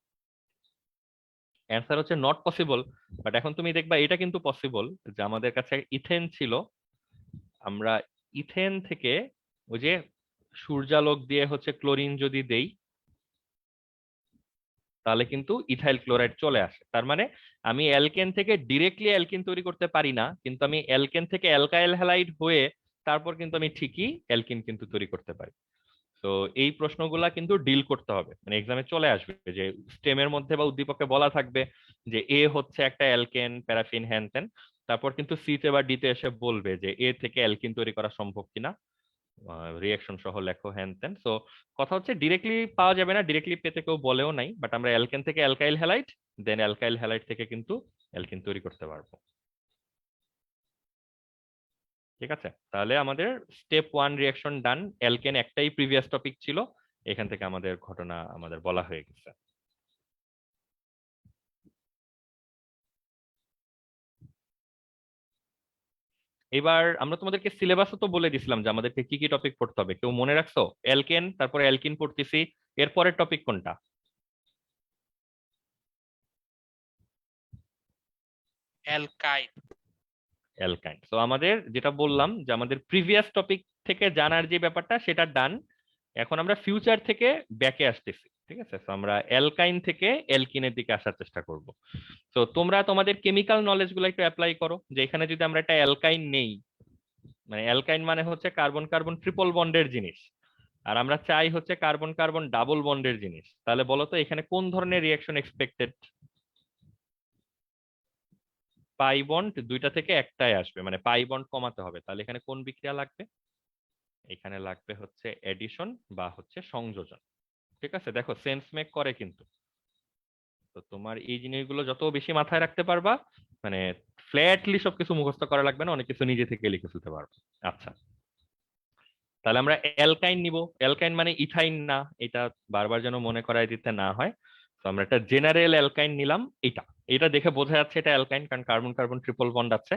অ্যান্সার হচ্ছে নট পসিবল। বাট এখন তুমি দেখবা এটা কিন্তু পসিবল, যে আমাদের কাছে ইথেন ছিল, আমরা ইথেন থেকে ওই যে সূর্যালোক দিয়ে হচ্ছে ক্লোরিন যদি দেই, তাহলে কিন্তু ইথাইল ক্লোরাইড চলে আসে। তার মানে আমি অ্যালকেন থেকে ডিরেক্টলি অ্যালকিন তৈরি করতে পারি না, কিন্তু আমি অ্যালকেন থেকে অ্যালকাইল হ্যালাইড হয়ে তারপর কিন্তু আমি ঠিকই অ্যালকিন কিন্তু তৈরি করতে পারি। তো এই প্রশ্নগুলা কিন্তু ডিল করতে হবে, মানে এক্সামে চলে আসবে যে স্টেমের মধ্যে বা উদ্দীপকে বলা থাকবে যে এ হচ্ছে একটা অ্যালকেন প্যারাফিন হ্যান ত্যান, তারপর কিন্তু সি তে বা ডি তে এসে বলবে যে এ থেকে অ্যালকিন তৈরি করা সম্ভব কিনা, রিয়াকশন সহ লেখো হ্যান ত্যান। সো কথা হচ্ছে ডিরেক্টলি পাওয়া যাবে না, ডিরেক্টলি পেতে কেউ বলেও নাই, বাট আমরা অ্যালকেন থেকে অ্যালকাইল হ্যালাইড, দেন অ্যালকাইল হ্যালাইড থেকে কিন্তু অ্যালকিন তৈরি করতে পারবো। ঠিক আছে, তাহলে আমাদের স্টেপ 1 রিয়াকশন ডান। অ্যালকেন একটাই প্রিভিয়াস টপিক ছিল, এখান থেকে আমাদের ঘটনা আমাদের বলা হয়ে গেছে। এবার আমরা তোমাদেরকে সিলেবাসও তো বলে দিছিলাম যে আমাদেরকে কি কি টপিক পড়তে হবে, কেউ মনে রাখছো? অ্যালকেন, তারপরে অ্যালকিন পড়তেছি, এরপরের টপিক কোনটা? অ্যালকাইল। অ্যালকাইন। তো আমাদের যেটা বললাম যে আমাদের প্রিভিয়াস টপিক থেকে জানার যে ব্যাপারটা সেটা ডান। এখন আমরা ফিউচার থেকে ব্যাকে আসতেছি। ঠিক আছে, তো আমরা অ্যালকাইন থেকে অ্যালকিনের দিকে আসার চেষ্টা করব। তো তোমরা তোমাদের কেমিক্যাল নলেজ গুলো একটু অ্যাপ্লাই করো, যে এখানে যদি আমরা একটা অ্যালকাইন নেই, মানে অ্যালকাইন মানে হচ্ছে কার্বন কার্বন ট্রিপল বন্ডের জিনিস, আর আমরা চাই হচ্ছে কার্বন কার্বন ডাবল বন্ডের জিনিস, তাহলে বলো তো এখানে কোন ধরনের রিয়াকশন এক্সপেক্টেড? পাই বন্ড 2টা থেকে একটাই আসবে, মানে পাই বন্ড কমাতে হবে, তাহলে এখানে কোন বিক্রিয়া লাগবে? এখানে লাগবে হচ্ছে এডিশন বা হচ্ছে সংযোজন। ঠিক আছে, দেখো সেন্স মেক করে কিন্তু। তো তোমার এই জিনিসগুলো যত বেশি মাথায় রাখতে পারবা, মানে ফ্ল্যাটলি সবকিছু মুখস্থ করা লাগবে না, অনেক কিছু নিজে থেকে লিখে ফেলতে পারবে। আচ্ছা, তাহলে আমরা অ্যালকাইন নিব। অ্যালকাইন মানে ইথাইন না, এটা বারবার যেন মনে করায় দিতে না হয়। তো আমরা একটা জেনারেল অ্যালকাইন নিলাম। এটা এটা দেখে বোঝা যাচ্ছে এটা অ্যালকাইন, কারণ কার্বন কার্বন ট্রিপল বন্ড আছে।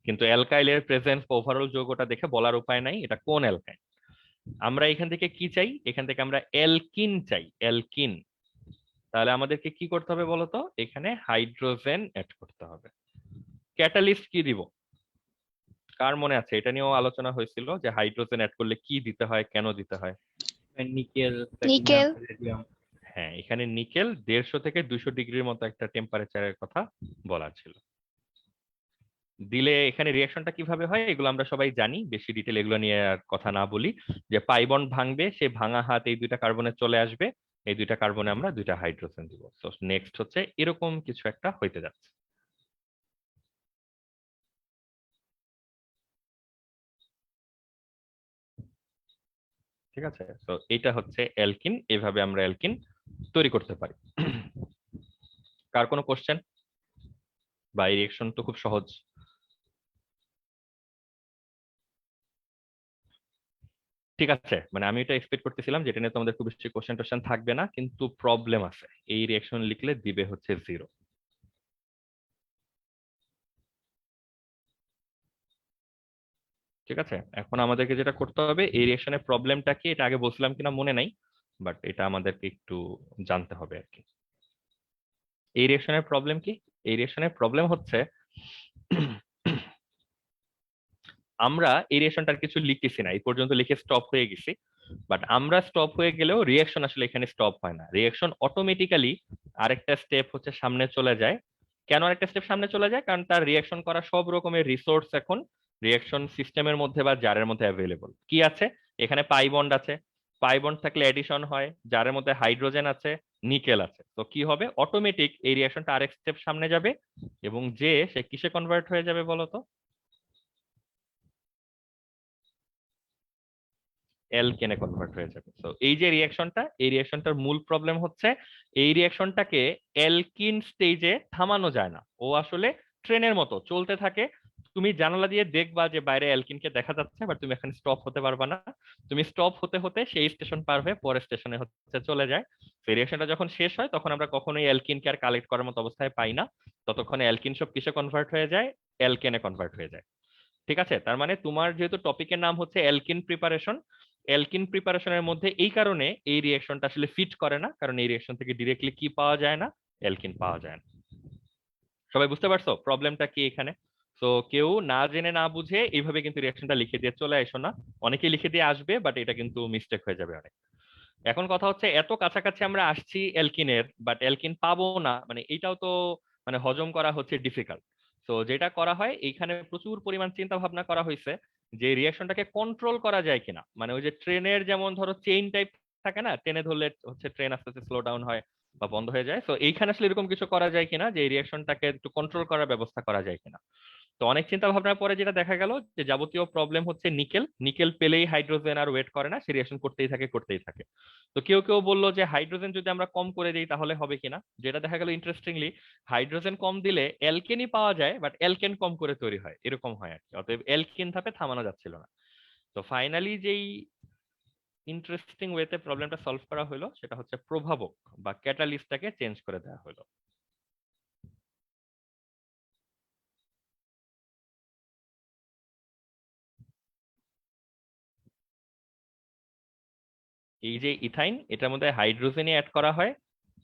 কিন্তু অ্যালকাইলের প্রেজেন্স ওভারঅল যৌগটা দেখে বলার উপায় নাই এটা কোন অ্যালকাইন। আমরা এখান থেকে কি চাই? এখান থেকে আমরা অ্যালকিন চাই, অ্যালকিন। তাহলে আমাদেরকে কি করতে হবে বলতো, এখানে হাইড্রোজেন অ্যাড করতে হবে। ক্যাটালিস্ট কি দিব, কার মনে আছে? এটা নিয়েও আলোচনা হয়েছিল যে হাইড্রোজেন অ্যাড করলে কি দিতে হয়, কেন দিতে হয়। Nickel, platinum, nickel. রেডিয়াম। হ্যাঁ, এখানে নিকেল 150 থেকে 200 ডিগ্রির মতো একটা টেম্পারেচারের কথা বলা ছিল। দিলে এখানে রিয়াকশনটা কিভাবে হয় এগুলো আমরা সবাই জানি, বেশি ডিটেল এগুলো নিয়ে আর কথা না বলি। যে পাই বন্ড ভাঙবে, সেই ভাঙা হাত এই দুইটা কার্বনে চলে আসবে, এই দুইটা কার্বনে আমরা দুইটা হাইড্রোজেন দিব। তো নেক্সট হচ্ছে এরকম কিছু একটা হইতে যাচ্ছে। ঠিক আছে, তো এটা হচ্ছে অ্যালকিন, এভাবে আমরা অ্যালকিন তৈরি করতে পারি। কার কোনো কোশ্চেন? বা এই রিয়েকশন তো খুব সহজ। ঠিক আছে, মানে আমি এটা এক্সপেক্ট করতেছিলাম যেটা নিয়ে তোমাদের খুব বেশি কোশ্চেন টোশ্চেন থাকবে না, কিন্তু প্রবলেম আছে। এই রিয়েকশন লিখলে দিবে হচ্ছে 0। ঠিক আছে, এখন আমাদেরকে যেটা করতে হবে, এই রিয়েকশনের প্রবলেমটা কি এটা আগে বলছিলাম কিনা মনে নাই, বাট এটা আমাদেরকে একটু জানতে হবে আর কি। এই রিয়েকশনের প্রবলেম কি? এই রিয়েকশনের প্রবলেম হচ্ছে আমরা এই রিয়েকশনটার কিছু লিখতেছি না, এই পর্যন্ত লিখে স্টপ হয়ে গেছি। বাট আমরা স্টপ হয়ে গেলেও রিয়েকশন আসলে এখানে স্টপ হয় না, রিয়েকশন অটোমেটিক্যালি আরেকটা স্টেপ হচ্ছে সামনে চলে যায়। কেন আরেকটা স্টেপ সামনে চলে যায়? কারণ তার রিয়েকশন করা সব রকমের রিসোর্স এখন রিয়েকশন সিস্টেমের মধ্যে বা জারের মধ্যে অ্যাভেলেবল। কি আছে এখানে? পাই বন্ড আছে, পাই বন্ড থাকলে এডিশন হয়, জারের মধ্যে হাইড্রোজেন আছে, নিকেল আছে। তো কি হবে, অটোমেটিক এই রিয়েকশনটা আরেক স্টেপ সামনে যাবে, এবং যে সে কিসে কনভার্ট হয়ে যাবে বলতো? অ্যালকেনে কনভার্ট হয়ে যাবে। তো এই যে রিয়াকশনটা, এই রিয়াকশনটার মূল প্রবলেম হচ্ছে এই রিয়াকশনটাকে অ্যালকিন স্টেজে থামানো যায় না, ও আসলে ট্রেনের মতো চলতে থাকে। তুমি জানালা দিয়ে দেখবা যে বাইরে অ্যালকিনকে দেখা যাচ্ছে, বাট তুমি এখানে স্টপ হতে পারবা না। তুমি স্টপ হতে হতে সেই স্টেশন পার হয়ে পরের স্টেশনে হচ্ছে চলে যায়। তো রিয়াকশনটা যখন শেষ হয় তখন আমরা কখনোই অ্যালকিনকে আর কালেক্ট করার মতো অবস্থায় পাই না। ততক্ষণে অ্যালকিন সব কিসে কনভার্ট হয়ে যায়? অ্যালকেনে কনভার্ট হয়ে যায়। ঠিক আছে, তার মানে তোমার যেহেতু টপিকের নাম হচ্ছে অ্যালকিন প্রিপারেশন, অ্যালকিন প্রিপারেশনের মধ্যে এই কারণে এই রিয়েকশনটা আসলে ফিট করে না, কারণ এই রিয়েকশন থেকে ডিরেক্টলি কি পাওয়া যায় না? অ্যালকিন পাওয়া যায় না। সবাই বুঝতে পারছো প্রবলেমটা কি এখানে? তো কেউ না জেনে না বুঝে এইভাবে কিন্তু রিয়েকশনটা লিখে দিয়ে চলে এসো না। অনেকে লিখে দিয়ে আসবে, বাট এটা কিন্তু মিস্টেক হয়ে যাবে অনেক। এখন কথা হচ্ছে এত কাছাকাছি আমরা আসছি অ্যালকিনের, বাট অ্যালকিন পাবো না, মানে এইটাও তো মানে হজম করা হচ্ছে ডিফিকাল্ট। তো যেটা করা হয়, এইখানে প্রচুর পরিমাণ চিন্তা ভাবনা করা হয়েছে যে রিয়াকশনটাকে কন্ট্রোল করা যায় কিনা। মানে ওই যে ট্রেনের যেমন ধরো চেইন টাইপ থাকে না, ট্রেনে ধরলে হচ্ছে ট্রেন আস্তে আস্তে স্লো ডাউন হয় বা বন্ধ হয়ে যায়, তো এইখানে আসলে এরকম কিছু করা যায় কিনা, যে এই রিয়াকশনটাকে একটু কন্ট্রোল করার ব্যবস্থা করা যায় কিনা। তো অনেক চিন্তা ভাবনার পরে যেটা দেখা গেল যে যাবতীয় প্রবলেম হচ্ছে নিকেল, নিকেল পেলেই হাইড্রোজেন আর ওয়েট করে না, সে রিয়েকশন করতেই থাকে করতেই থাকে। তো কেউ কেউ বললো যে হাইড্রোজেন যদি আমরা কম করে দিই তাহলে হবে কিনা, যেটা দেখা গেল ইন্টারেস্টিংলি হাইড্রোজেন কম দিলে অ্যালকেনই পাওয়া যায়, বাট অ্যালকেন কম করে তৈরি হয়, এরকম হয় আর কি। অতএব অ্যালকেন ধাপে থামানো যাচ্ছিল না। তো ফাইনালি যেই ইন্টারেস্টিং ওয়েতে প্রবলেমটা সলভ করা হলো সেটা হচ্ছে প্রভাবক বা ক্যাটালিস্টটাকে চেঞ্জ করে দেওয়া হলো। এই যে ইথাইন, এটার মধ্যে হাইড্রোজেনই অ্যাড করা হয়,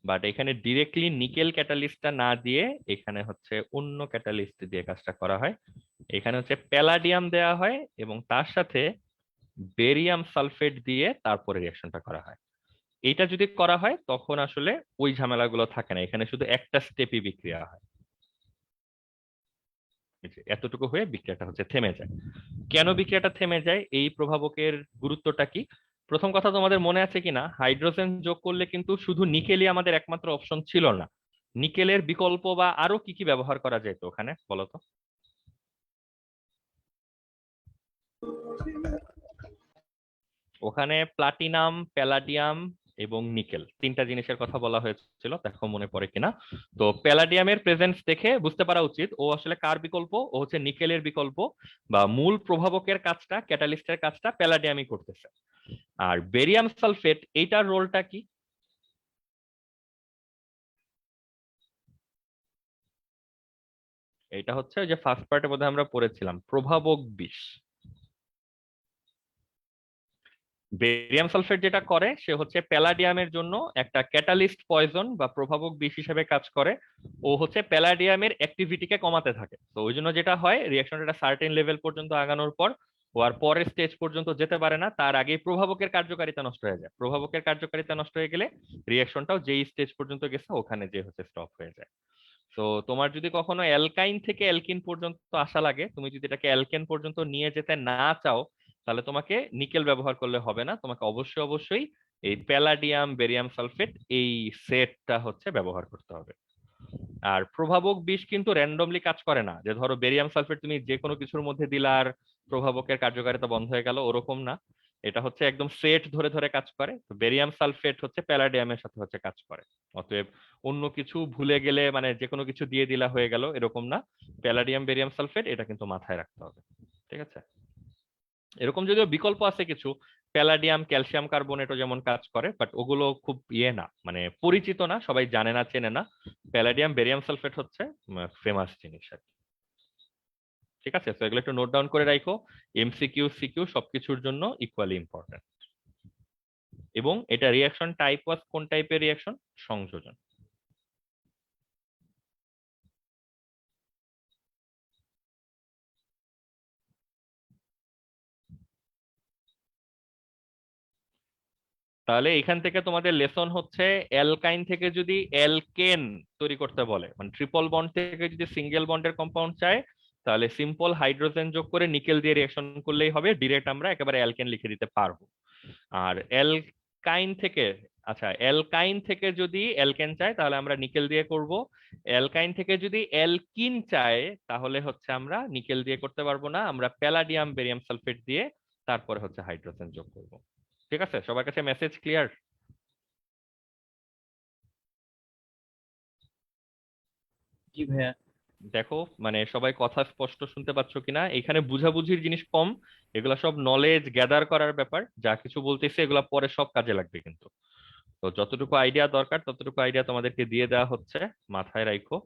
বাট এখানে ডিরেক্টলি নিকেল ক্যাটালিস্টটা না দিয়ে এখানে হচ্ছে অন্য ক্যাটালিস্ট দিয়ে কাজটা করা হয়। এখানে হচ্ছে প্যালাডিয়াম দেওয়া হয় এবং তার সাথে বেরিয়াম সালফেট দিয়ে তারপরে রিয়াকশনটা করা হয়। এটা যদি করা হয় তখন আসলে ওই ঝামেলাগুলো থাকে না, এখানে শুধু একটা স্টেপই বিক্রিয়া হয়। এই যে এতটুকু হয়ে বিক্রিয়াটা হচ্ছে থেমে যায়। কেন বিক্রিয়াটা থেমে যায়, এই প্রভাবকের গুরুত্বটা কি? প্রথম কথা, তোমাদের মনে আছে কিনা হাইড্রোজেন যোগ করলে কিন্তু শুধু নিকেলই আমাদের একমাত্র অপশন ছিল না, নিকেলের বিকল্প বা আরো কি কি ব্যবহার করা যেত ওখানে বলো তো? ওখানে প্লাটিনাম, প্যালাডিয়াম এবং নিকেল, তিনটা জিনিসের কথা বলা হয়েছিল, দেখো মনে পড়ে কিনা। তো প্যালাডিয়ামের প্রেজেন্স দেখে বুঝতে পারা উচিত ও আসলে কার বিকল্প, ও হচ্ছে নিকেলের বিকল্প, বা মূল প্রভাবকের কাজটা, ক্যাটালিস্টের কাজটা প্যালাডিয়ামই করতেছে। আর বেরিয়াম সালফেট এইটার রোলটা কি? এটা হচ্ছে ওই যে ফার্স্ট পার্টে বোধহয় আমরা পড়েছিলাম প্রভাবক বিষ। বেরিয়াম সালফেট যেটা করে সে হচ্ছে প্যালাডিয়ামের জন্য একটা ক্যাটালিস্ট পয়জন বা প্রভাবক বিষ হিসেবে কাজ করে। ও হচ্ছে প্যালাডিয়ামের অ্যাক্টিভিটিকে কমাতে থাকে। তো ওই জন্য যেটা হয়, রিয়াকশনটা একটা সার্টেন লেভেল পর্যন্ত আগানোর পর ও আর পরের স্টেজ পর্যন্ত যেতে পারে না, তার আগেই প্রভাবকের কার্যকারিতা নষ্ট হয়ে যায়। প্রভাবকের কার্যকারিতা নষ্ট হয়ে গেলে রিয়াকশনটাও যেই স্টেজ পর্যন্ত গেছে ওখানে যে হচ্ছে স্টপ হয়ে যায়। তো তোমার যদি কখনো অ্যালকাইন থেকে অ্যালকিন পর্যন্ত আসা লাগে, তুমি যদি এটাকে অ্যালকেন পর্যন্ত নিয়ে যেতে না চাও, তাহলে তোমাকে নিকেল ব্যবহার করলে হবে না, তোমাকে অবশ্যই অবশ্যই এই প্যালাডিয়াম বেরিয়াম সালফেট এই সেটটা হচ্ছে ব্যবহার করতে হবে। আর প্রভাবক বিষ কিন্তু র্যান্ডমলি কাজ করে না, যে ধরো বেরিয়াম সালফেট তুমি যে কোনো কিছুর মধ্যে দিলা আর প্রভাবকের কার্যকারিতা বন্ধ হয়ে গেল, ওরকম না। এটা হচ্ছে একদম সেট ধরে ধরে কাজ করে। তো বেরিয়াম সালফেট হচ্ছে প্যালাডিয়ামের সাথে হচ্ছে কাজ করে। অতএব অন্য কিছু ভুলে গেলে মানে যে কোনো কিছু দিয়ে দিলা হয়ে গেল এরকম না, প্যালাডিয়াম বেরিয়াম সালফেট এটা কিন্তু মাথায় রাখতে হবে। ঠিক আছে? এরকম যদিও বিকল্প আছে কিছু, প্যালাডিয়াম ক্যালসিয়াম কার্বনেটও যেমন কাজ করে, বাট ওগুলো খুব না, মানে পরিচিত না, সবাই জানে না চেনে না। প্যালাডিয়াম বেরিয়াম সালফেট হচ্ছে ফেমাস জিনিস আর কি। ঠিক আছে, তো এগুলো একটু নোট ডাউন করে রাখো। এমসিকিউ সিকিউ সবকিছুর জন্য ইকুয়ালি ইম্পর্টেন্ট। এবং এটা রিয়াকশন টাইপ ওয়াজ কোন টাইপের রিয়াকশন? সংযোজন। তাহলে এখান থেকে তোমাদের লেসন হচ্ছে, অ্যালকাইন থেকে যদি অ্যালকেন তৈরি করতে বলে, মানে ট্রিপল বন্ড থেকে যদি সিঙ্গেল বন্ডের কম্পাউন্ড চায়, তাহলে সিম্পল হাইড্রোজেন যোগ করে নিকেল দিয়ে রিঅ্যাকশন করলেই হবে, ডিরেক্ট আমরা একেবারে অ্যালকেন লিখে দিতে পারবো। আর অ্যালকাইন থেকে, আচ্ছা অ্যালকাইন থেকে যদি অ্যালকেন চায় তাহলে আমরা নিকেল দিয়ে করব। অ্যালকাইন থেকে যদি অ্যালকিন চায় তাহলে হচ্ছে আমরা নিকেল দিয়ে করতে পারবো না, আমরা প্যালাডিয়াম বেরিয়াম সালফেট দিয়ে তারপরে হচ্ছে হাইড্রোজেন যোগ করব। ঠিক আছে, সবার কাছে মেসেজ ক্লিয়ার? জি ভাইয়া। দেখো মানে সবাই কথা স্পষ্ট শুনতে পাচ্ছ কিনা, এখানে বুঝাবুঝির জিনিস কম, এগুলা সব নলেজ গ্যাদার করার ব্যাপার। যা কিছু বলতেছে এগুলা পরে সব কাজে লাগবে কিন্তু। তো যতটুকু আইডিয়া দরকার ততটুকু আইডিয়া তোমাদেরকে দিয়ে দেওয়া হচ্ছে, মাথায় রাখো।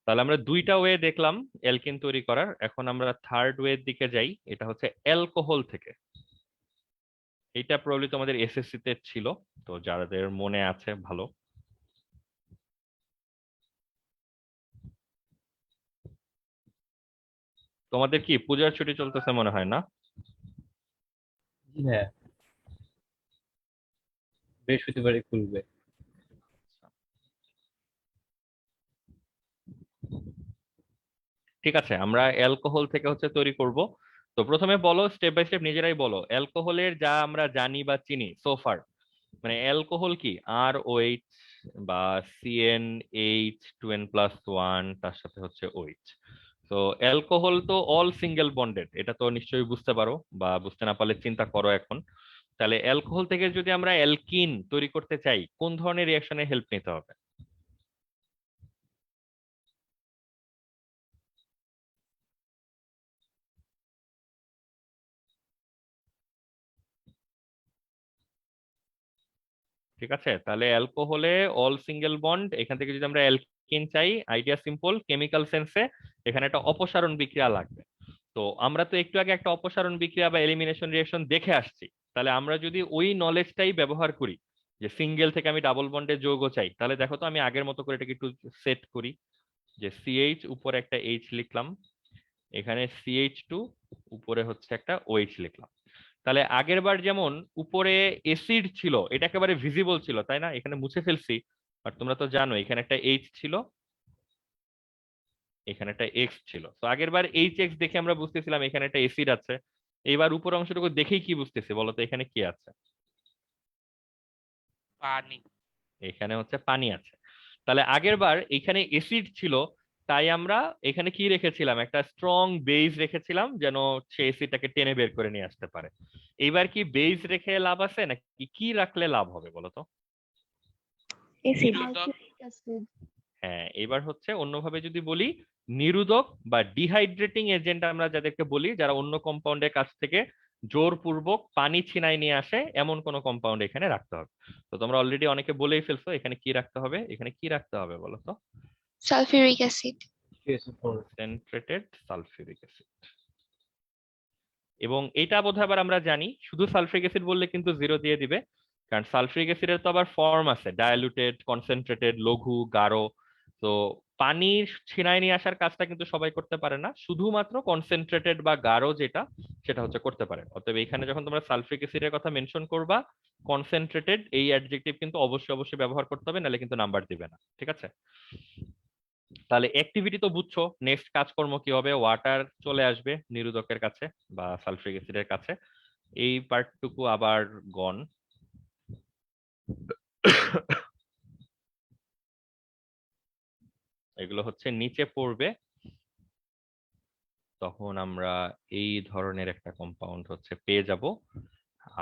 তাহলে আমরা দুইটা ওয়ে দেখলাম অ্যালকিন তৈরি করার, এখন আমরা থার্ড ওয়ে দিকে যাই। এটা হচ্ছে অ্যালকোহল থেকে। এটা প্রবলি তোমাদের এসএসসি তে ছিল, তো যাদের মনে আছে ভালো। তোমাদের কি পূজার ছুটি চলতেছে মনে হয় না? জি ভাইয়া, বৃহস্পতিবারে খুলবে। ঠিক আছে, আমরা অ্যালকোহল থেকে হচ্ছে তৈরি করব। তো প্রথমে বলো, স্টেপ বাই স্টেপ নিজেরাই বলো, অ্যালকোহলের যা আমরা জানি বা চিনি সোফার, মানে অ্যালকোহল কি? আর ও এইচ বা সিএন এইচ 2n+1, তার সাথে হচ্ছে ওইচ। তো অ্যালকোহল তো অল সিঙ্গেল বন্ডেড, এটা তো নিশ্চয়ই বুঝতে পারো, বা বুঝতে না পারলে চিন্তা করো এখন। তাহলে অ্যালকোহল থেকে যদি আমরা অ্যালকিন তৈরি করতে চাই, কোন ধরনের রিয়াকশনে হেল্প নিতে হবে? ঠিক আছে, তাহলে অ্যালকোহলে অল সিঙ্গেল বন্ড, এখান থেকে যদি আমরা অ্যালকিন চাই, আইডিয়া সিম্পল, কেমিক্যাল সেন্সে এখানে একটা অপসারণ বিক্রিয়া লাগবে। তো আমরা তো একটু আগে একটা অপসারণ বিক্রিয়া বা এলিমিনেশন রিঅ্যাকশন দেখে আসছি, তাহলে আমরা যদি ওই নলেজটাই ব্যবহার করি, যে সিঙ্গেল থেকে আমি ডাবল বন্ডের যৌগ চাই, তাহলে দেখো তো আমি আগের মতো করে এটাকে একটু সেট করি, যে সিএইচ উপরে একটা এইচ লিখলাম, এখানে CH2 উপরে হচ্ছে একটা OH লিখলাম। তাহলে আগের বার যেমন উপরে এসিড ছিল, এটা একেবারে ভিজিবল ছিল তাই না, এখানে মুছে ফেলছি, আর তোমরা তো জানো এখানে একটা H ছিল, এখানে একটা X ছিল। তো আগের বার HX দেখে আমরা বুঝতেছিলাম এখানে একটা এসিড আছে। এবার উপর অংশটুকু দেখেই কি বুঝতেছি বলো তো, এখানে কি আছে? পানি। এখানে হচ্ছে পানি আছে। তাহলে আগের বার এখানে এসিড ছিল, তাই আমরা এখানে কি রেখেছিলাম, একটা স্ট্রং বেস রেখেছিলাম, যেন সে এসিডটাকে টেনে বের করে নিয়ে আসতে পারে। এইবার কি বেস রেখে লাভ আছে নাকি কি রাখলে লাভ হবে বলো তো? অ্যাসিড। নিরোধক। হ্যাঁ, এবার হচ্ছে অন্যভাবে যদি বলি, নিরোধক বা ডিহাইড্রেটিং এজেন্ট আমরা যাদেরকে বলি, যারা অন্য কম্পাউন্ডের কাছ থেকে জোরপূর্বক পানি ছিনাই নিয়ে আসে, এমন কোন কম্পাউন্ড এখানে রাখতে হবে। তো তোমরা অলরেডি অনেকে বলেই ফেলছো, এখানে কি রাখতে হবে, এখানে কি রাখতে হবে বলো তো? Sulphuric acid. CSO4। Concentrated sulphuric acid. এবং এটা বোধহয় আবার আমরা জানি শুধু সালফ্রিক অ্যাসিড বললে কিন্তু 0 দিয়ে দিবে, কারণ সালফ্রিক অ্যাসিডের তো আবার ফর্ম আছে, ডাইলুটেড, কনসেন্ট্রেটেড, লঘু, গাঢ়। তো পানির ছিনায় নিয়ে আসার কাজটা কিন্তু সবাই করতে পারে না, শুধুমাত্র কনসেন্ট্রেটেড বা গাঢ় যেটা সেটা হচ্ছে করতে পারে। অতএব এখানে যখন তোমরা সালফ্রিক অ্যাসিডের কথা মেনশন করবা, কনসেন্ট্রেটেড এই অ্যাডজেক্টিভ কিন্তু অবশ্যই অবশ্যই ব্যবহার করতে হবে, নাহলে কিন্তু নাম্বার দিবে না। ঠিক আছে, তাহলে অ্যাক্টিভিটি তো বুঝছো। নেক্সট কাজকর্ম কি হবে? ওয়াটার চলে আসবে নিরোধকের কাছে বা সালফ্রিক অ্যাসিডের কাছে, এই পার্টটুকু আবার গন। এগুলো হচ্ছে নিচে পড়বে, তখন আমরা এই ধরনের একটা কম্পাউন্ড হচ্ছে পেয়ে যাব।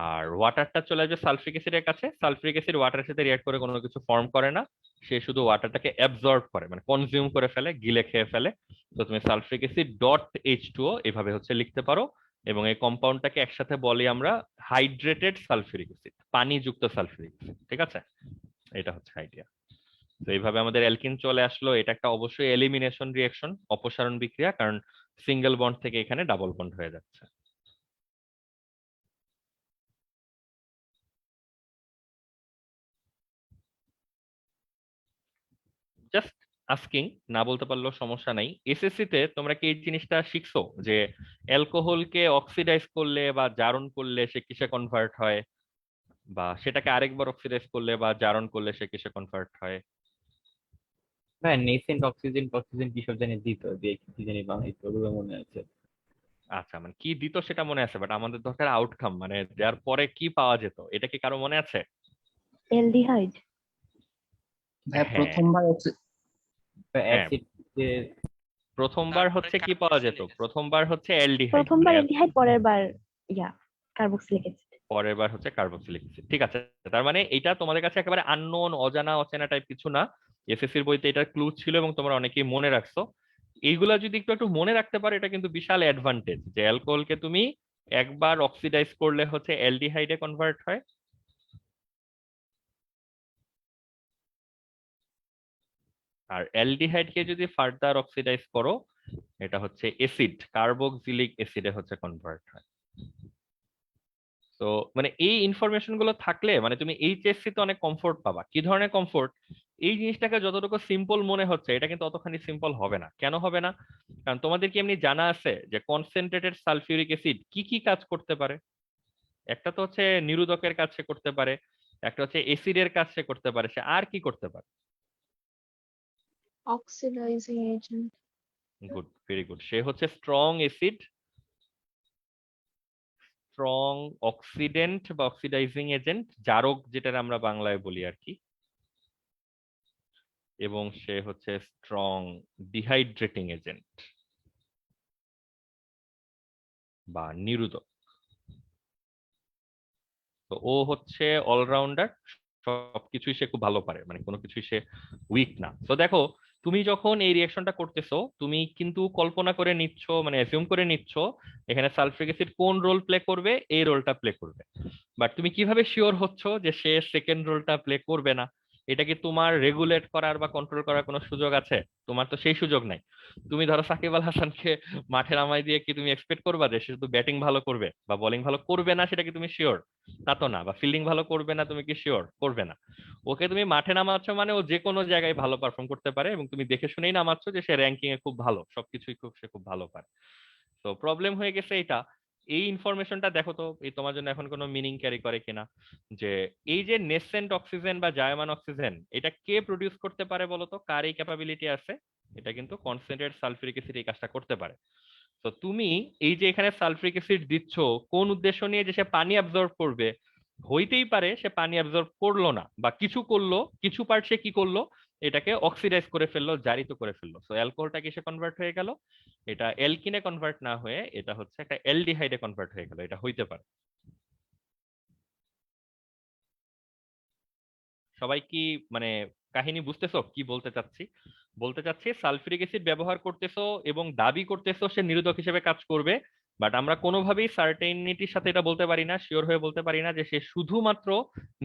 আর ওয়াটারটা চলে আসবে সালফ্রিক অ্যাসিডের কাছে। সালফ্রিক অ্যাসিড ওয়াটারের সাথে রিঅ্যাক্ট করে কোনো কিছু ফর্ম করে না, সে শুধু ওয়াটারটাকে অ্যাবজর্ব করে, মানে কনজিউম করে ফেলে, গিলে খেয়ে ফেলে। তো তুমি সালফ্রিক অ্যাসিড ডট H2O এভাবে হচ্ছে লিখতে পারো, এবং এই কম্পাউন্ডটাকে একসাথে বলি আমরা হাইড্রেটেড সালফিউরিক অ্যাসিড, পানিযুক্ত সালফিউরিক অ্যাসিড। ঠিক আছে, এটা হচ্ছে আইডিয়া। তো এইভাবে আমাদের অ্যালকিন চলে আসলো। এটা একটা অবশ্যই এলিমিনেশন রিঅ্যাকশন, অপসারণ বিক্রিয়া, কারণ সিঙ্গেল বন্ড থেকে এখানে ডাবল বন্ড হয়ে যাচ্ছে। জাস্ট আস্কিং, না বলতে পারলেও সমস্যা নাই। এসএসসি তে তোমরা কি এই জিনিসটা শিখছো যে অ্যালকোহলকে অক্সিডাইজ করলে বা জারণ করলে সে কিসে কনভার্ট হয়, বা সেটাকে আরেকবার অক্সিডাইজ করলে বা জারণ করলে সে কিসে কনভার্ট হয়? হ্যাঁ, নেসেন্ট অক্সিজেন অক্সিজেন কি সব জানি দিত, দিয়ে কি জানি বানাইতো, ওগুলো মনে আছে। আচ্ছা, মানে কি দিত সেটা মনে আছে, বাট আমাদের দরকার আউটকাম, মানে দেওয়ার পরে কি পাওয়া যেত, এটা কি কারো মনে আছে? অ্যালডিহাইড। ভাই হ্যাঁ, হ্যাঁ, অ্যাসিড যে প্রথমবার তারপরে হচ্ছে কি পাওয়া যেত? কার্বক্সিলিক প্রথমবার হচ্ছে অ্যালডিহাইড, প্রথমবার অ্যালডিহাইড, পরের বার কার্বক্সিলিক অ্যাসিড। পরের বার হচ্ছে কার্বক্সিলিক অ্যাসিড। ঠিক আছে, তার মানে এটা তোমাদের কাছে একেবারে আননোন, অজানা অচেনা টাইপ কিছু না। এসএসসির বইতে এটার ক্লু ছিল এবং তোমরা অনেকেই মনে রাখছো। এইগুলা যদি একটু একটু মনে রাখতে পারো, এটা কিন্তু বিশাল অ্যাডভান্টেজ, যে অ্যালকোহলকে তুমি একবার অক্সিডাইজ করলে হচ্ছে অ্যালডিহাইডে কনভার্ট হয়, আর অ্যালডিহাইডকে যদি ফার্দার অক্সিডাইজ করো, এটা হচ্ছে অ্যাসিড, কার্বক্সিলিক অ্যাসিডে হচ্ছে কনভার্ট হয়। তো মানে এই ইনফরমেশন গুলো থাকলে মানে তুমি এইচএসসি তে অনেক কমফোর্ট পাবা। কি ধরনের কমফোর্ট? এই জিনিসটাকে যতটুকু সিম্পল মনে হচ্ছে, এটা কিন্তু অতখানি সিম্পল হবে না। কেন হবে না? কারণ তোমাদের কি এমনি জানা আছে যে কনসেন্ট্রেটেড সালফিউরিক অ্যাসিড কি কি কাজ করতে পারে? একটা তো হচ্ছে নিরোধকের কাজ সে করতে পারে, একটা হচ্ছে অ্যাসিডের কাজ সে করতে পারে, সে আর কি করতে পারে? Oxidising agent. Good, very good, সে হচ্ছে স্ট্রং অ্যাসিড, স্ট্রং অক্সিডেন্ট বা অক্সিডাইজিং এজেন্ট, জারক যেটা আমরা বাংলায় বলি আর কি। এবং সে হচ্ছে স্ট্রং ডিহাইড্রেটিং এজেন্ট বা নিরোধক। তো ও হচ্ছে অলরাউন্ডার, সবকিছুই সে খুব ভালো পারে, মানে কোনো কিছুই সে উইক না। তো দেখো, তুমি যখন এই রিয়াকশনটা করতেছো, তুমি কিন্তু কল্পনা করে নিচ্ছ, মানে অ্যাজিউম করে নিচ্ছ এখানে সালফ্রিক অ্যাসিড কোন রোল প্লে করবে, এই রোলটা প্লে করবে। বাট তুমি কিভাবে শিওর হচ্ছ যে সে সেকেন্ড রোলটা প্লে করবে না? এটা কি তোমার রেগুলেট করার বা কন্ট্রোল করার কোনো সুযোগ আছে? তোমার তো সেই সুযোগ নাই। তুমি ধরো সাকিব আল হাসানকে মাঠে নামাই দিয়ে কি তুমি এক্সপেক্ট করবা যে সে শুধু ব্যাটিং ভালো করবে বা বোলিং ভালো করবে না, সেটা কি তুমি শিওর? তা তো না। বা ফিল্ডিং ভালো করবে না, তুমি কি শিওর করবে না? ওকে তুমি মাঠে নামাচ্ছ মানে ও যে কোনো জায়গায় ভালো পারফর্ম করতে পারে, এবং তুমি দেখে শুনেই নামাচ্ছ যে সে র্যাঙ্কিং এ খুব ভালো, সবকিছুই সে খুব ভালো পারে। তো প্রবলেম হয়ে গেছে এটা। এই ইনফরমেশনটা দেখো তো এই তোমার জন্য এখন কোনো মিনিং ক্যারি করে কিনা, যে এই যে নেসেন্ট অক্সিজেন বা জায়মান অক্সিজেন, এটা কে প্রডিউস করতে পারে বলো তো? কার এই ক্যাপাবিলিটি আছে? এটা কিন্তু কনসেন্ট্রেটেড সালফিউরিক অ্যাসিড এই কাজটা করতে পারে। তো তুমি এই যে এখানে সালফ্রিক অ্যাসিড দিচ্ছ, কোন উদ্দেশ্য নিয়ে? যে সে পানি অ্যাবজর্ব করবে। হইতেই পারে সে পানি অ্যাবজর্ব করলো না, বা কিছু করলো, কিছু পার্ট সে কি করলো, এটাকে অক্সিডাইজ করে ফেললো, জারিত করে ফেললো। সো অ্যালকোহলটা কিসে কনভার্ট হয়ে গেল? এটা অ্যালকিনে কনভার্ট না হয়ে এটা হচ্ছে একটা অ্যালডিহাইডে কনভার্ট হয়ে গেল। এটা হইতে পারে। সবাই কি মানে কাহিনী বুঝতেছো কি বলতে চাচ্ছি? বলতে চাচ্ছি সালফিউরিক অ্যাসিড ব্যবহার করতেছো এবং দাবি করতেছো সে নিরোধক হিসেবে কাজ করবে, বাট আমরা কোনোভাবেই সার্টেনিটির সাথে এটা বলতে পারি না, শিওর হয়ে বলতে পারি না যে সে শুধুমাত্র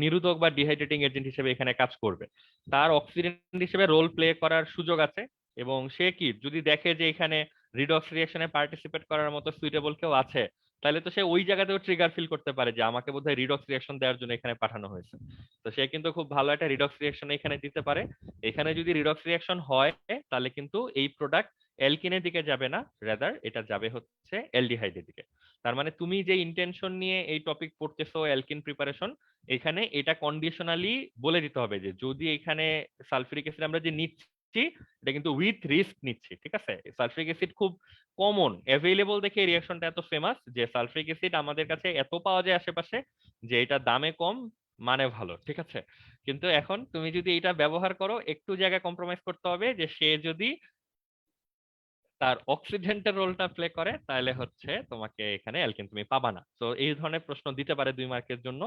নিরোধক বা ডিহাইড্রেটিং এজেন্ট হিসেবে এখানে কাজ করবে। তার অক্সিডেন্ট হিসেবে রোল প্লে করার সুযোগ আছে, এবং সে কি যদি দেখে যে এখানে রিডক্স রিঅ্যাকশনে পার্টিসিপেট করার মতো সুইটেবল কেউ আছে, তাহলে তো সে ওই জায়গাতেও ট্রিগার ফিল করতে পারে যে আমাকে বোধহয় রিডক্স রিঅ্যাকশন দেওয়ার জন্য এখানে পাঠানো হয়েছে। তো সে কিন্তু খুব ভালো একটা রিডক্স রিঅ্যাকশন এখানে দিতে পারে। এখানে যদি রিডক্স রিঅ্যাকশন হয় তাহলে কিন্তু এই প্রোডাক্ট অ্যালকিনের দিকে যাবে না, রাদার এটা যাবে হচ্ছে অ্যালডিহাইডের দিকে। তার মানে তুমি যে ইন্টেনশন নিয়ে এই টপিক পড়তেছো অ্যালকিন প্রিপারেশন, এখানে এটা কন্ডিশনালি বলে দিতে হবে যে যদি এখানে সালফিউরিক অ্যাসিড আমরা যে নিচ্ছি এটা কিন্তু উইথ রিস্ক নিচ্ছি, ঠিক আছে? সালফিউরিক অ্যাসিড খুব কমন অ্যাভেলেবল দেখে এই রিঅ্যাকশনটা এত ফেমাস যে সালফিউরিক অ্যাসিড আমাদের কাছে এত পাওয়া যায় আশেপাশে যে এটা দামে কম মানে ভালো, ঠিক আছে? কিন্তু এখন তুমি যদি এটা ব্যবহার করো একটু জায়গা কম্প্রোমাইজ করতে হবে, যে সে যদি তার অক্সিডেন্টের রোলটা প্লে করে তাহলে হচ্ছে তোমাকে এখানে অ্যালকিন তুমি পাবা না। তো এই ধরনের প্রশ্ন দিতে পারে 2 মার্কের জন্য,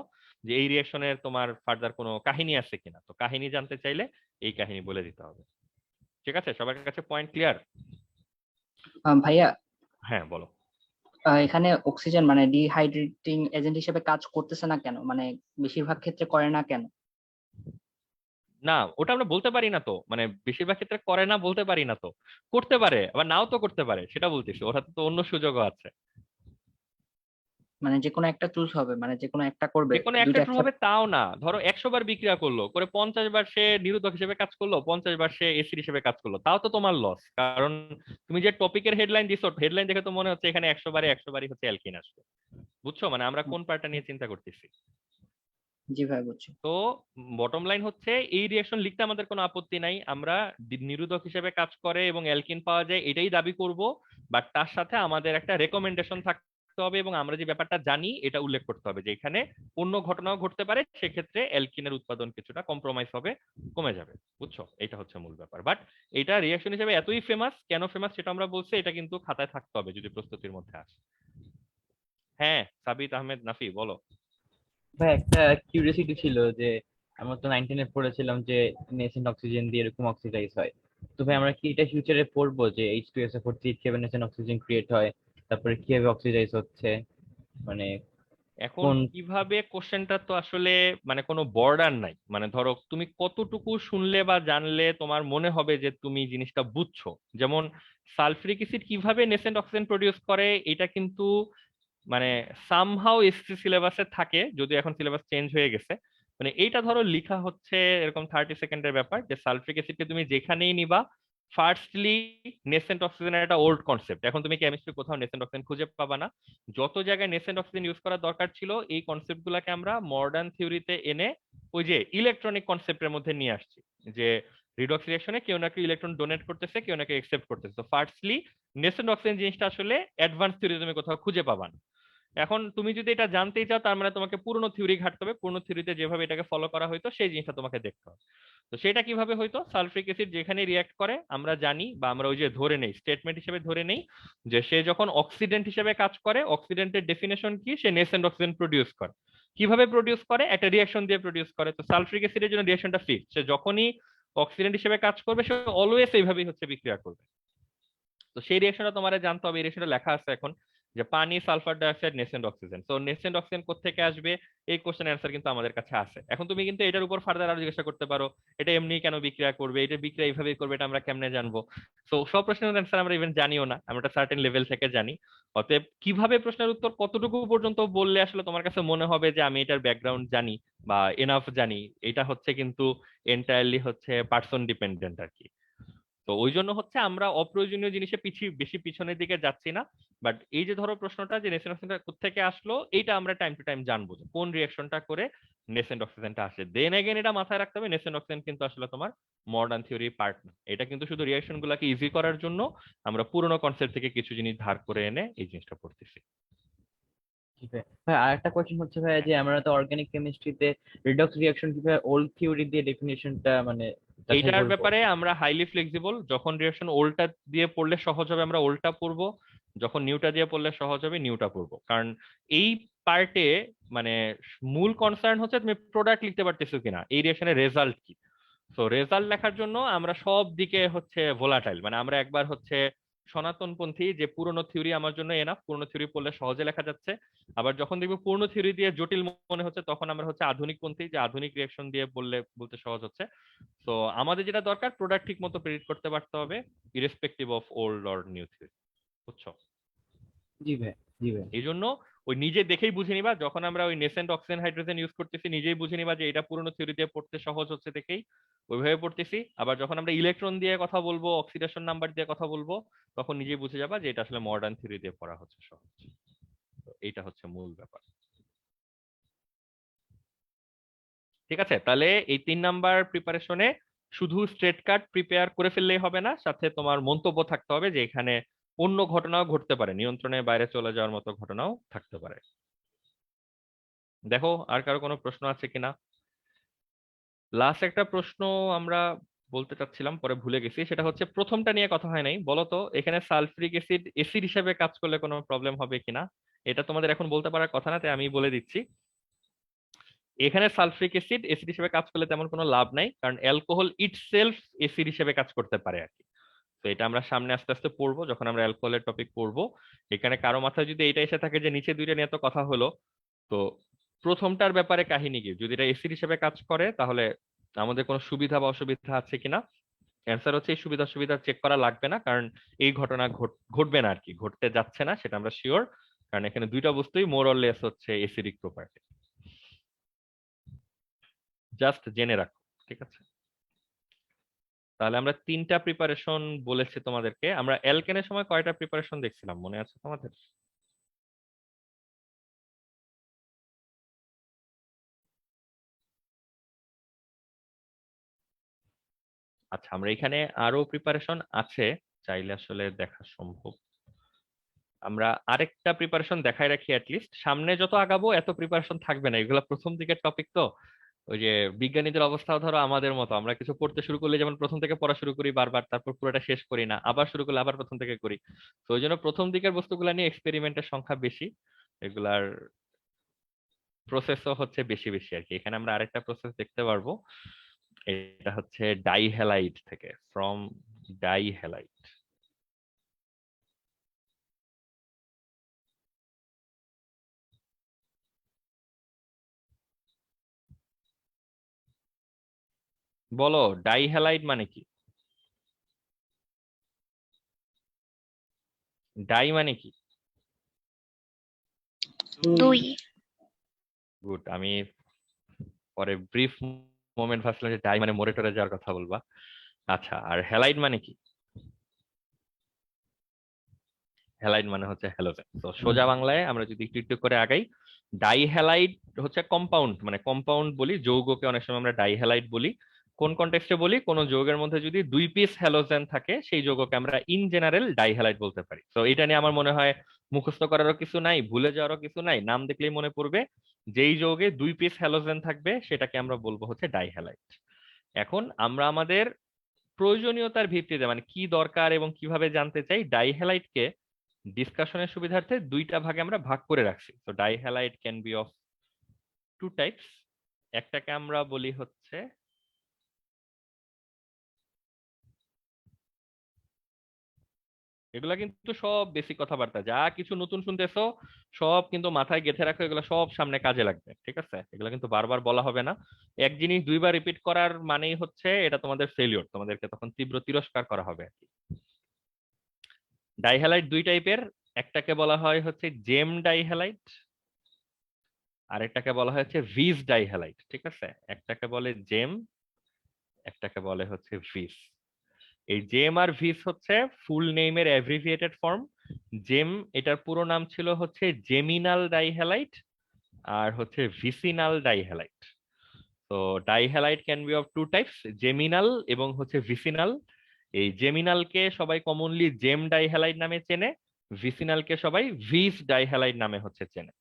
যে এই রিঅ্যাকশনের তোমার ফার্দার কোনো কাহিনী আছে কিনা। তো কাহিনী জানতে চাইলে এই কাহিনী বলে দিতে হবে। ঠিক আছে, সবার কাছে পয়েন্ট ক্লিয়ার? ভাইয়া, হ্যাঁ বলো। এখানে অক্সিজেন মানে ডিহাইড্রেটিং এজেন্ট হিসেবে কাজ করতেছে না কেন, মানে বেশিরভাগ ক্ষেত্রে করে না কেন? না ওটা আমরা বলতে পারি না তো, মানে বেশিরভাগ ক্ষেত্রে করে না বলতে পারি না তো, করতে পারে আবার নাও তো করতে পারে, সেটা বলতেছি। ওর হাতে তো অন্য সুযোগও আছে। মানে যে কোনো একটা চুজ হবে, মানে যে কোনো একটা করবে, যে কোনো একটা দুইটা ট্রু হবে একসাথে? তাও না, ধরো 100 বার বিক্রিয়া করলো করে 50 বার সে নিরোধক হিসেবে কাজ করলো, 50 বার সে এসিড হিসেবে কাজ করলো, তাও তো তোমার লস। কারণ তুমি যে টপিকের হেডলাইন দিছো, হেডলাইন দেখে তো মনে হচ্ছে এখানে 100 বারই হচ্ছে অ্যালকিন আসবে। বুঝছো মানে আমরা কোন পার্টটা নিয়ে চিন্তা করতেছি? জি ভাই, বুঝছি। তো বটম লাইন হচ্ছে এই রিঅ্যাকশন লিখতে আমাদের কোনো আপত্তি নাই, আমরা নিরোধক হিসেবে কাজ করে এবং অ্যালকিন পাওয়া যায় এটাই দাবি করব। বাট তার সাথে আমাদের একটা রেকমেন্ডেশন থাকতে হবে এবং আমরা যে ব্যাপারটা জানি এটা উল্লেখ করতে হবে যে এখানে অন্য ঘটনাও ঘটতে পারে, সেক্ষেত্রে অ্যালকিনের উৎপাদন কিছুটা কম্প্রোমাইজ হবে, কমে যাবে। বুঝছো, এটা হচ্ছে মূল ব্যাপার। বাট এটা রিঅ্যাকশন হিসেবে এতই ফেমাস, কেন ফেমাস সেটা আমরা বলছি, এটা কিন্তু খাতায় থাকতে হবে যদি প্রস্তুতির মধ্যে আসে। হ্যাঁ সাবিত আহমেদ নাফি বলো। ভাই একটা কিউরিওসিটি ছিল যে আমরা তো 9-10 পড়েছিলাম যে নেসেন্ট অক্সিজেন দিয়ে এরকম অক্সিডাইজ হয়। তো ভাই আমরা কি এটা ফিউচারে পড়বো যে H2SO4 কিভাবে নেসেন্ট অক্সিজেন ক্রিয়েট হয়, তারপরে কিভাবে অক্সিডাইজ হচ্ছে, মানে এখন কোন? কিভাবে কোশ্চেনটা তো আসলে মানে কোনো বর্ডার নাই, মানে ধরো তুমি কতটুকু শুনলে বা জানলে তোমার মনে হবে যে তুমি জিনিসটা বুঝছো। যেমন সালফিউরিক অ্যাসিড কিভাবে নেসেন্ট অক্সিজেন প্রডিউস করে এটা কিন্তু মানে সামহাও এসএসসি সিলেবাসে থাকে, যদিও এখন সিলেবাস চেঞ্জ হয়ে গেছে। মানে এইটা ধরো লিখা হচ্ছে এরকম 30 সেকেন্ডের ব্যাপার যে সালফিউরিক অ্যাসিডকে তুমি যেখানেই নিবা, ফার্স্টলি নেসেন্ট অক্সিজেনের একটা ওল্ড কনসেপ্ট, এখন তুমি কেমিস্ট্রি কোথাও নেসেন্ট অক্সিজেন খুঁজে পাবা না। যত জায়গায় নেসেন্ট অক্সিজেন ইউজ করার দরকার ছিল এই কনসেপ্ট গুলাকে আমরা মডার্ন থিওরিতে এনে ওই যে ইলেকট্রনিক কনসেপ্টের মধ্যে নিয়ে আসছি, যে রিডক্স রিঅ্যাকশনে কেউ না কেউ ইলেকট্রন ডোনেট করতেছে, কেউ না কেউ একসেপ্ট করতেছে। তো ফার্স্টলি নেসেন্ট অক্সিজেন জিনিসটা আসলে অ্যাডভান্স থিওরি তুমি কোথাও খুঁজে পাবা না। এখন তুমি যদি এটা জানতেই চাও তার মানে তোমাকে পুরনো থিওরি ঘাটতে হবে, পুরনো থিওরিতে যেভাবে এটাকে ফলো করা হইতো সেই জিনিসটা তোমাকে দেখতে হবে। তো সেটা কিভাবে হইতো, সালফ্রিক অ্যাসিড যেখানে রিয়াক্ট করে আমরা জানি বা আমরা ওই যে ধরে নেই, স্টেটমেন্ট হিসেবে ধরে নেই যে সে যখন অক্সিডেন্ট হিসেবে কাজ করে, অক্সিডেন্টের ডেফিনেশন কি, সে নেসেন্ট অক্সিজেন প্রডিউস করে। কিভাবে প্রডিউস করে, একটা রিয়াকশন দিয়ে প্রডিউস করে। তো সালফ্রিক অ্যাসিডের জন্য রিয়াকশনটা ফিক্স, সে যখনই অক্সিডেন্ট হিসেবে কাজ করবে সে অলওয়েজ এইভাবেই হচ্ছে বিক্রিয়া করবে। তো সেই রিঅ্যাকশনটা তোমার জানতে হবে, এই রিঅ্যাকশনটা লেখা আছে এখন যে পানি, সালফার ডাইঅক্সাইড, নেসেন্ট অক্সিজেন। তো নেসেন্ট অক্সিজেন কোত্থেকে আসবে এই কোশ্চেন অ্যান্সার কিন্তু আমাদের কাছে আছে। এখন তুমি কিন্তু এটার উপর ফার্দার আরো জিজ্ঞাসা করতে পারো এটা এমনি কেন বিক্রিয়া করবে, এটা বিক্রিয়া এইভাবে করবে, এটা আমরা কেমনে জানবো? তো সব প্রশ্নের অ্যান্সার আমরা ইভেন জানিও না, আমরা একটা সার্টেন লেভেল থেকে জানি। অতএব কিভাবে প্রশ্নের উত্তর কতটুকু পর্যন্ত বললে আসলে তোমার কাছে মনে হবে যে আমি এটার ব্যাকগ্রাউন্ড জানি বা এনাফ জানি, এটা হচ্ছে কিন্তু এন্টায়ারলি হচ্ছে পার্সন ডিপেন্ডেন্ট আর কি। তো ওই জন্য হচ্ছে আমরা অপ্রয়োজনীয় জিনিসে বেশি পিছনের দিকে যাচ্ছি না। বাট এই যে ধরো প্রশ্নটা যে নেসেন্ট অক্সিজেনটা কোত্থেকে আসলো, এইটা আমরা টাইম টু টাইম জানবো যে কোন রিঅ্যাকশনটা করে নেসেন্ট অক্সিজেনটা আসে। দেন এগেন এটা মাথায় রাখতে হবে নেসেন্ট অক্সিজেন কিন্তু আসলে তোমার মডার্ন থিওরি পার্ট না, এটা কিন্তু শুধু রিঅ্যাকশন গুলাকে ইজি করার জন্য আমরা পুরোনো কনসেপ্ট থেকে কিছু জিনিস ধার করে এনে এই জিনিসটা পড়তেছি। ঠিক আছে ভাই, আর একটা কোয়েশ্চেন হচ্ছে ভাই যে আমরা তো অর্গানিক কেমিস্ট্রিতে রিডক্স রিঅ্যাকশন কিভাবে ওল্ড থিওরি দিয়ে ডেফিনিশনটা মানে যাচাই এইটার করবো? ব্যাপারে আমরা হাইলি ফ্লেক্সিবল, যখন রিঅ্যাকশন ওল্ডটা দিয়ে পড়লে সহজ হবে আমরা ওল্ডটা পড়বো, যখন নিউটা দিয়ে পড়লে সহজ হবে নিউটা পড়বো। কারণ এই পার্টে মানে মূল কনসার্ন হচ্ছে তুমি প্রোডাক্ট লিখতে পারতেছো কিনা, এই রিঅ্যাকশনের রেজাল্ট কি। তো রেজাল্ট লেখার জন্য আমরা সব দিকে হচ্ছে ভোলাটাইল, মানে আমরা একবার হচ্ছে সনাতনপন্থী যে পুরনো থিওরি আমার জন্য এনাফ, পুরনো থিওরি পড়লে সহজে লেখা যাচ্ছে। আবার যখন দেখবো পুরনো থিওরি দিয়ে জটিল মনে হচ্ছে তখন আমরা হচ্ছে আধুনিক পন্থী, যে আধুনিক রিঅ্যাকশন দিয়ে বলতে সহজ হচ্ছে। তো আমাদের যেটা দরকার প্রোডাক্ট ঠিক মতো প্রেডিক্ট করতে পারতে হবে irrespective of old or new theory. বুঝছো? জি ভাই। জি ভাই। এই জন্য ওই নিজে দেখেই বুঝে নিবা, যখন আমরা ওই নেসেন্ট অক্সিজেন হাইড্রোজেন ইউজ করতেছি নিজেই বুঝে নিবা যে এটা পুরোনো থিওরি দিয়ে পড়তে সহজ হচ্ছে দেখেই ওইভাবে পড়তেছি। আবার যখন আমরা ইলেকট্রন দিয়ে কথা বলবো, অক্সিডেশন নাম্বার দিয়ে কথা বলবো, তখন নিজেই বুঝে যাবা যে এটা আসলে মডার্ন থিওরি দিয়ে পড়া হচ্ছে সহজ। তো এইটা হচ্ছে মূল ব্যাপার। ঠিক আছে, তাহলে এই 3 নাম্বার প্রিপারেশনে শুধু স্ট্রেট কাট প্রিপেয়ার করে ফেললেই হবে না, সাথে তোমার মন্তব্য থাকতে হবে যে এখানে অন্য ঘটনাও ঘটতে পারে, নিয়ন্ত্রণের বাইরে চলে যাওয়ার মতো ঘটনাও থাকতে পারে। দেখো আর কারো কোনো প্রশ্ন আছে কিনা। লাস্ট একটা প্রশ্ন আমরা বলতে চাচ্ছিলাম, পরে ভুলে গেছি, সেটা হচ্ছে প্রথমটা নিয়ে কথা হয় নাই। বলো তো এখানে সালফ্রিক অ্যাসিড এসিড হিসেবে কাজ করলে কোনো প্রবলেম হবে কিনা। এটা তোমাদের এখন বলতে পারার কথা না, তাই আমি বলে দিচ্ছি। এখানে সালফ্রিক অ্যাসিড এসিড হিসেবে কাজ করলে তেমন কোনো লাভ নাই, কারণ অ্যালকোহল ইটসেলফ এসিড হিসেবে কাজ করতে পারে আর কি। তো এটা আমরা সামনে আস্তে আস্তে পড়বো যখন আমরা অ্যালকোহলের টপিক পড়বো। এখানে কারো মাথায় যদি এটা এসে থাকে যে নিচে দুইটা নিয়ে তো কথা হলো, তো প্রথমটার ব্যাপারে কাহিনী কি, যদি এটা এসিড হিসেবে কাজ করে তাহলে আমাদের কোনো সুবিধা বা অসুবিধা আছে কিনা। অ্যান্সার হচ্ছে এই সুবিধা সুবিধা চেক করা লাগবে না, কারণ এই ঘটনা ঘটবে না আর কি, ঘটতে যাচ্ছে না সেটা আমরা শিওর, কারণ এখানে দুইটা বস্তুই মোর অর লেস হচ্ছে এসিডিক প্রপার্টি। জাস্ট জেনে রাখো, ঠিক আছে। তাহলে আমরা 3টা প্রিপারেশন বলেছি তোমাদেরকে। আমরা অ্যালকেনের সময় কয়টা প্রিপারেশন দেখছিলাম মনে আছে তোমাদের? আচ্ছা, আমরা এখানে আরো প্রিপারেশন আছে, চাইলে আসলে দেখা সম্ভব। আমরা আরেকটা প্রিপারেশন দেখাই রাখি, লিস্ট সামনে যত আগাবো এত প্রিপারেশন থাকবে না, এগুলো প্রথম দিকের টপিক তো। ওই যে বিজ্ঞানীদের অবস্থাও ধরো আমাদের মতো, আমরা কিছু পড়তে শুরু করলে যেমন প্রথম থেকে পড়া শুরু করি বারবার, তারপর পুরোটা শেষ করি না, আবার শুরু করলে আবার প্রথম থেকে করি। তো ওই জন্য প্রথম দিকের বস্তুগুলো নিয়ে এক্সপেরিমেন্টের সংখ্যা বেশি, এগুলার প্রসেসও হচ্ছে বেশি বেশি আর কি। এখানে আমরা আরেকটা প্রসেস দেখতে পারবো, এটা হচ্ছে ডাইহ্যালাইড থেকে, ফ্রম ডাইহ্যালাইড। বলো ডাইহ্যালাইড মানে কি? ডাই মানে কি? দুই। গুড। আমি পরে ব্রিফ মোমেন্ট ভাবছিলাম যে ডাই মানে মরে টরে যাওয়ার কথা বলবা। আচ্ছা, আর হ্যালাইড মানে কি? হ্যালাইড মানে হচ্ছে হ্যালোজেন। তো সোজা বাংলায় আমরা যদি একটু একটু করে আগাই, ডাইহ্যালাইড হচ্ছে কম্পাউন্ড, মানে কম্পাউন্ড বলি যৌগকে অনেক সময় আমরা ডাইহ্যালাইড বলি। কোন কন্টেক্সটে বলি? কোন যৌগের মধ্যে যদি 2 পিস হ্যালোজেন থাকে সেই যৌগকে আমরা ইন জেনারেল ডাইহ্যালাইড বলতে পারি। তো এটা নিয়ে আমার মনে হয় মুখস্থ করারও কিছু নাই, ভুলে যাওয়ারও কিছু নাই, নাম দেখলেই মনে পড়বে। যেই যৌগে 2 পিস হ্যালোজেন থাকবে সেটাকে আমরা বলবো হচ্ছে ডাইহ্যালাইড। এখন আমরা আমাদের প্রয়োজনীয়তার ভিত্তিতে, মানে কি দরকার এবং কিভাবে জানতে চাই, ডাইহ্যালাইডকে ডিসকাশনের সুবিধার্থে 2টা ভাগে আমরা ভাগ করে রাখছি। তো dihalide can be of 2 types. একটাকে আমরা বলি হচ্ছে, এগুলা কিন্তু সব বেসিক কথাবার্তা, যা কিছু নতুন শুনতেছো সব কিন্তু মাথায় গেঁথে রাখো, এগুলো সব সামনে কাজে লাগবে, ঠিক আছে। এগুলো কিন্তু বারবার বলা হবে না। এক জিনিস 2বার রিপিট করার মানেই হচ্ছে এটা তোমাদের ফেলিওর, তোমাদেরকে তখন তীব্র তিরস্কার করা হবে আর কি। ডাইহ্যালাইড 2 টাইপের, একটাকে বলা হয় হচ্ছে জেম ডাইহ্যালাইড, আর একটাকে বলা হয় হচ্ছে ভিস ডাইহ্যালাইড, ঠিক আছে। একটাকে বলে জেম, একটাকে বলে হচ্ছে ভিস। এই জেম আর ভিস হচ্ছে ফুল নেমের অ্যাব্রিভিয়েটেড ফর্ম। জেম, এটার পুরো নাম ছিল হচ্ছে জেমিনাল ডাইহ্যালাইড, আর হচ্ছে ভিসিনাল ডাইহ্যালাইড। তো dihalide can be of 2 types, জেমিনাল এবং হচ্ছে ভিসিনাল। এই জেমিনালকে সবাই কমনলি জেম ডাইহ্যালাইড নামে চেনে, ভিসিনালকে সবাই ভিস ডাইহ্যালাইড নামে হচ্ছে চেনে।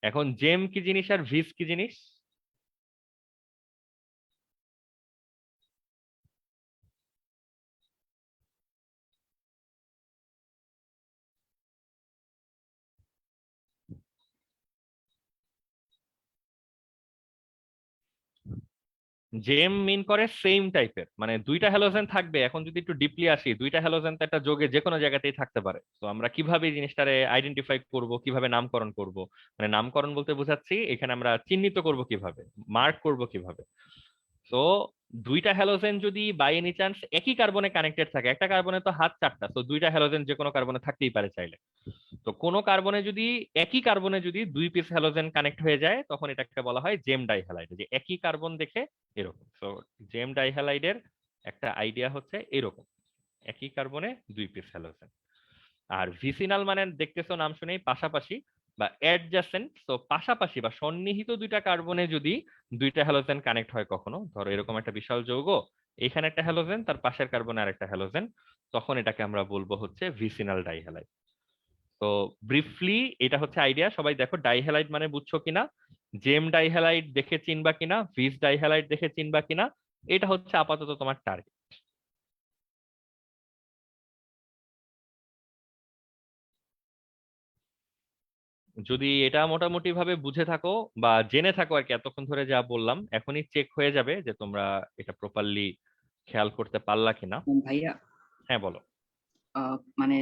এখন জেম কি জিনিস আর ভিস কি জিনিস? জেম মিন করে সেম টাইপের, মানে 2টা হ্যালোজেন থাকবে। এখন যদি একটু ডিপলি আসি, 2টা হ্যালোজেন তো একটা যোগে যে কোনো জায়গাতেই থাকতে পারে। তো আমরা কিভাবে এই জিনিসটারে আইডেন্টিফাই করব, কিভাবে নামকরণ করব, মানে নামকরণ বলতে বোঝাচ্ছি এখানে আমরা চিহ্নিত করব কিভাবে, মার্ক করব কিভাবে। তো দুইটা হ্যালোজেন যদি বাই এনি চান্স একই কার্বনে কানেক্টেড থাকে, একটা কার্বনে তো হাত চারটা, তো দুইটা হ্যালোজেন যে কোনো কার্বনে থাকতেই পারে চাইলে। তো কোনো কার্বনে যদি একই কার্বনে যদি দুই পিস হ্যালোজেন কানেক্ট হয়ে যায়, তখন এটাকে বলা হয় জেম ডাইহ্যালাইড, যে একই কার্বন দেখে এরকম। তো জেম ডাইহ্যালাইডের একটা আইডিয়া হচ্ছে এরকম, একই কার্বনে দুই পিস হ্যালোজেন। আর ভিসিনাল মানে দেখতেছো নাম শুনেই পাশাপাশি বা অ্যাডজাসেন্ট, তো পাশাপাশি বা সন্নিহিত দুইটা কার্বনে যদি দুইটা হ্যালোজেন কানেক্ট হয় কখনো, ধরো এরকম একটা বিশাল যৌগ, এখানে একটা হ্যালোজেন, তার পাশের কার্বনে আরেকটা হ্যালোজেন, তখন এটাকে আমরা বলবো হচ্ছে ভিসিনাল ডাইহ্যালাইড। তো ব্রিফলি এটা হচ্ছে আইডিয়া, সবাই দেখো ডাইহ্যালাইড মানে বুঝছো কিনা, জেম ডাইহ্যালাইড দেখে চিনবা কিনা, ভিস ডাইহ্যালাইড দেখে চিনবা কিনা, এটা হচ্ছে আপাতত তোমার টার্গেট। যদি এটা মোটামুটি ভাবে বুঝে থাকো বা জেনে থাকো আর কি, এতক্ষণ ধরে যা বললাম, এখনই চেক হয়ে যাবে যে তোমরা এটা প্রপারলি খেয়াল করতে পারলা কিনা। ভাইয়া, হ্যাঁ বলো। মানে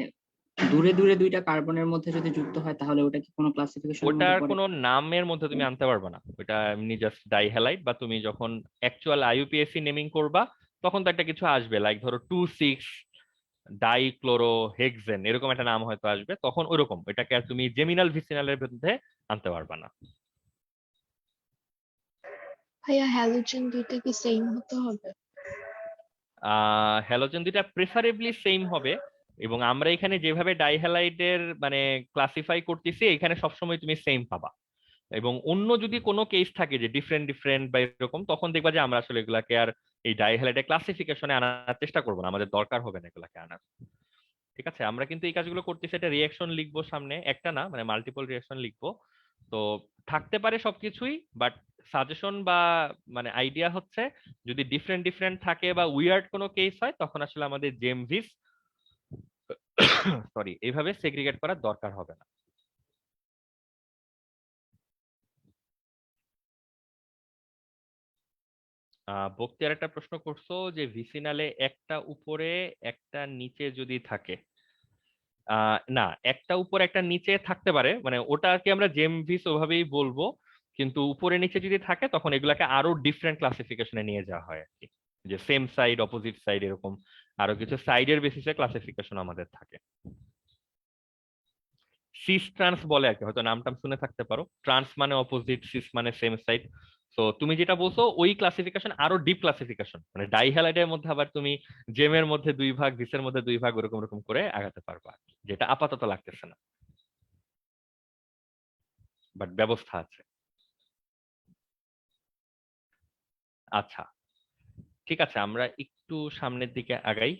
দূরে দূরে দুইটা কার্বনের মধ্যে যদি যুক্ত হয় তাহলে ওটা কি কোনো ক্লাসিফিকেশনের মধ্যে ওটার পড়ে? কোনো নামের মধ্যে তুমি আনতে পারবে না, ওটা এমনি জাস্ট ডাইহ্যালাইড, বা তুমি যখন অ্যাকচুয়াল আইইউপিএসসি নেমিং করবা তখন তো একটা কিছু আসবে, লাইক ধরো 2,6 ডাইক্লোরো হেক্সেন এরকম একটা নাম হয়তো আসবে, তখন ওইরকম এটাকে আর তুমি জেমিনাল ভিসিনালের মধ্যে আনতে পারবা না। ভাইয়া হ্যালোজেন দুইটা কি সেম হতে হবে? হ্যালোজেন দুইটা প্রেফারেবলি সেম হবে, এবং আমরা এখানে যেভাবে ডাইহ্যালাইডের মানে ক্লাসিফাই করতেছি এখানে সবসময় তুমি সেম পাবা। এবং অন্য যদি কোনো কেস থাকে যে ডিফারেন্ট ডিফারেন্ট বা এরকম, তখন দেখবা যে আমরা আসলে এগুলাকে আর এই ডাইহ্যালাইডের ক্লাসিফিকেশনে আনার চেষ্টা করবো না, আমাদের দরকার হবে না এগুলাকে আনার। ঠিক আছে, আমরা কিন্তু এই কাজগুলো করতেছি, একটা রিয়াকশন লিখবো সামনে, একটা না মানে মাল্টিপল রিয়াকশন লিখবো। তো থাকতে পারে সবকিছুই, বাট সাজেশন বা মানে আইডিয়া হচ্ছে যদি ডিফারেন্ট ডিফারেন্ট থাকে বা উইয়ার্ড কোনো কেস হয়, তখন আসলে আমাদের জেমভিস সরি এইভাবে সেগ্রিগেট করার দরকার হবে না। বক্তিয়ার একটা প্রশ্ন করছো যে ভিসিনালে একটা উপরে একটা নিচে যদি থাকে, না একটা উপরে একটা নিচে থাকতে পারে, মানে ওটা আর কি আমরা জেম ভিস ওভাবেই বলবো, কিন্তু উপরে নিচে যদি থাকে তখন এগুলাকে আরো ডিফারেন্ট ক্লাসিফিকেশনে নিয়ে যাওয়া হয় আর কি, যে সেম সাইড অপোজিট সাইড এরকম আরো কিছু সাইডের বেসিসে ক্লাসিফিকেশন আমাদের থাকে। সিস ট্রান্স বলে আর কি, হয়তো নাম টাম শুনে থাকতে পারো, ট্রান্স মানে অপোজিট, সিস মানে সেম সাইড। তো তুমি যেটা বলছো ওই ক্লাসিফিকেশন আরো ডিপ ক্লাসিফিকেশন, মানে ডাইহ্যালাইডের মধ্যে আবার তুমি জেমের মধ্যে দুই ভাগ, ভিসের মধ্যে দুই ভাগ, ওরকম ওরকম করে আগাতে পারবা আর কি, যেটা আপাতত লাগতেছে না, বাট ব্যবস্থা আছে। আচ্ছা, ঠিক আছে, আমরা একটু সামনের দিকে আগাই।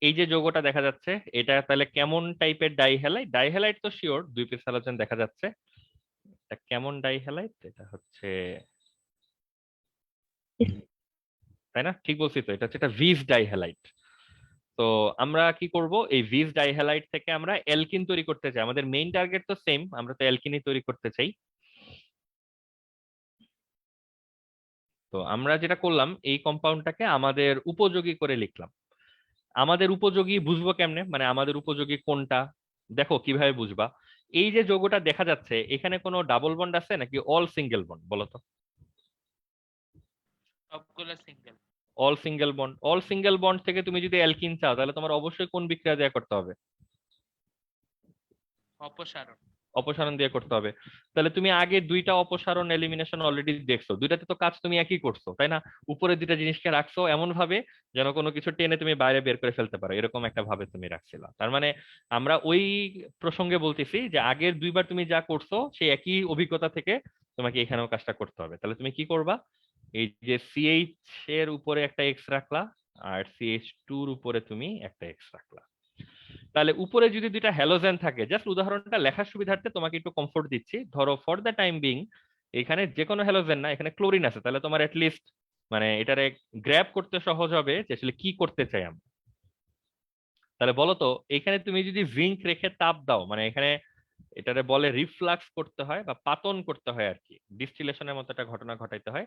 এই যে যৌগটা দেখা যাচ্ছে, এটা তাহলে কেমন টাইপের ডাইহ্যালাইড? ডাইহ্যালাইড তো শিওর, দুই পিস হ্যালোজেন দেখা যাচ্ছে। এটা কেমন ডাইহ্যালাইড? এটা হচ্ছে, তাই না? ঠিক বলছি তো, এটা হচ্ছে একটা ভিস ডাইহ্যালাইড। তো আমরা কি করব, এই ভিস ডাইহ্যালাইড থেকে আমরা অ্যালকিন তৈরি করতে চাই, আমাদের মেইন টার্গেট তো সেম, আমরা তো অ্যালকিনই তৈরি করতে চাই। তো আমরা যেটা করলাম, এই কম্পাউন্ডটাকে আমাদের উপযোগী করে লিখলাম। আমাদের উপযোগী বুঝবো কেমনে, মানে আমাদের উপযোগী কোনটা? দেখো কিভাবে বুঝবা, এই যে যৌগটা দেখা যাচ্ছে এখানে কোনো ডাবল বন্ড আছে নাকি অল সিঙ্গেল বন্ড, বলো তো? সবগুলো single. All single bond, all single bond থেকে তুমি যদি অ্যালকিন চাও তাহলে তোমার অবশ্যই কোন বিক্রিয়া দেয়া করতে হবে? অপসারণ। অপসারণ দিয়ে করতে হবে। তাহলে তুমি আগে দুইটা অপসারণ এলিমিনেশন অলরেডি দেখছো, দুইটাতে তো কাজ তুমি একই করছো, তাই না? উপরে দুইটা জিনিসকে রাখছো এমন ভাবে যেন কোনো কিছু টেনে তুমি বাইরে বের করে ফেলতে পারো, এরকম একটা ভাবে তুমি রাখছিলা। তার মানে আমরা ওই প্রসঙ্গে বলতেছি যে আগের দুইবার তুমি যা করছো সেই একই অভিজ্ঞতা থেকে তোমাকে এখানেও কাজটা করতে হবে। তাহলে তুমি কি করবা, এই যে সিএইচ এর উপরে একটা এক্স রাখলা, আর CH2 এর উপরে তুমি একটা এক্স রাখলা। তাহলে উপরে যদি দুইটা হ্যালোজেন থাকে, জাস্ট উদাহরণটা লেখার সুবিধার্থে তোমাকে একটু কমফোর্ট দিচ্ছি, ধরো ফর দ্য টাইম বিং এখানে যে কোনো হ্যালোজেন না, এখানে ক্লোরিন আছে, তাহলে তোমার লিস্ট মানে এটারে গ্র্যাব করতে সহজ হবে যে আসলে কি করতে চাই আমরা। তাহলে বলো তো, এখানে তুমি যদি জিঙ্ক রেখে তাপ দাও, মানে এখানে এটারে বলে রিফ্লাক্স করতে হয় বা পাতন করতে হয় আর কি, ডিস্টিলেশনের মতো একটা ঘটনা ঘটাইতে হয়।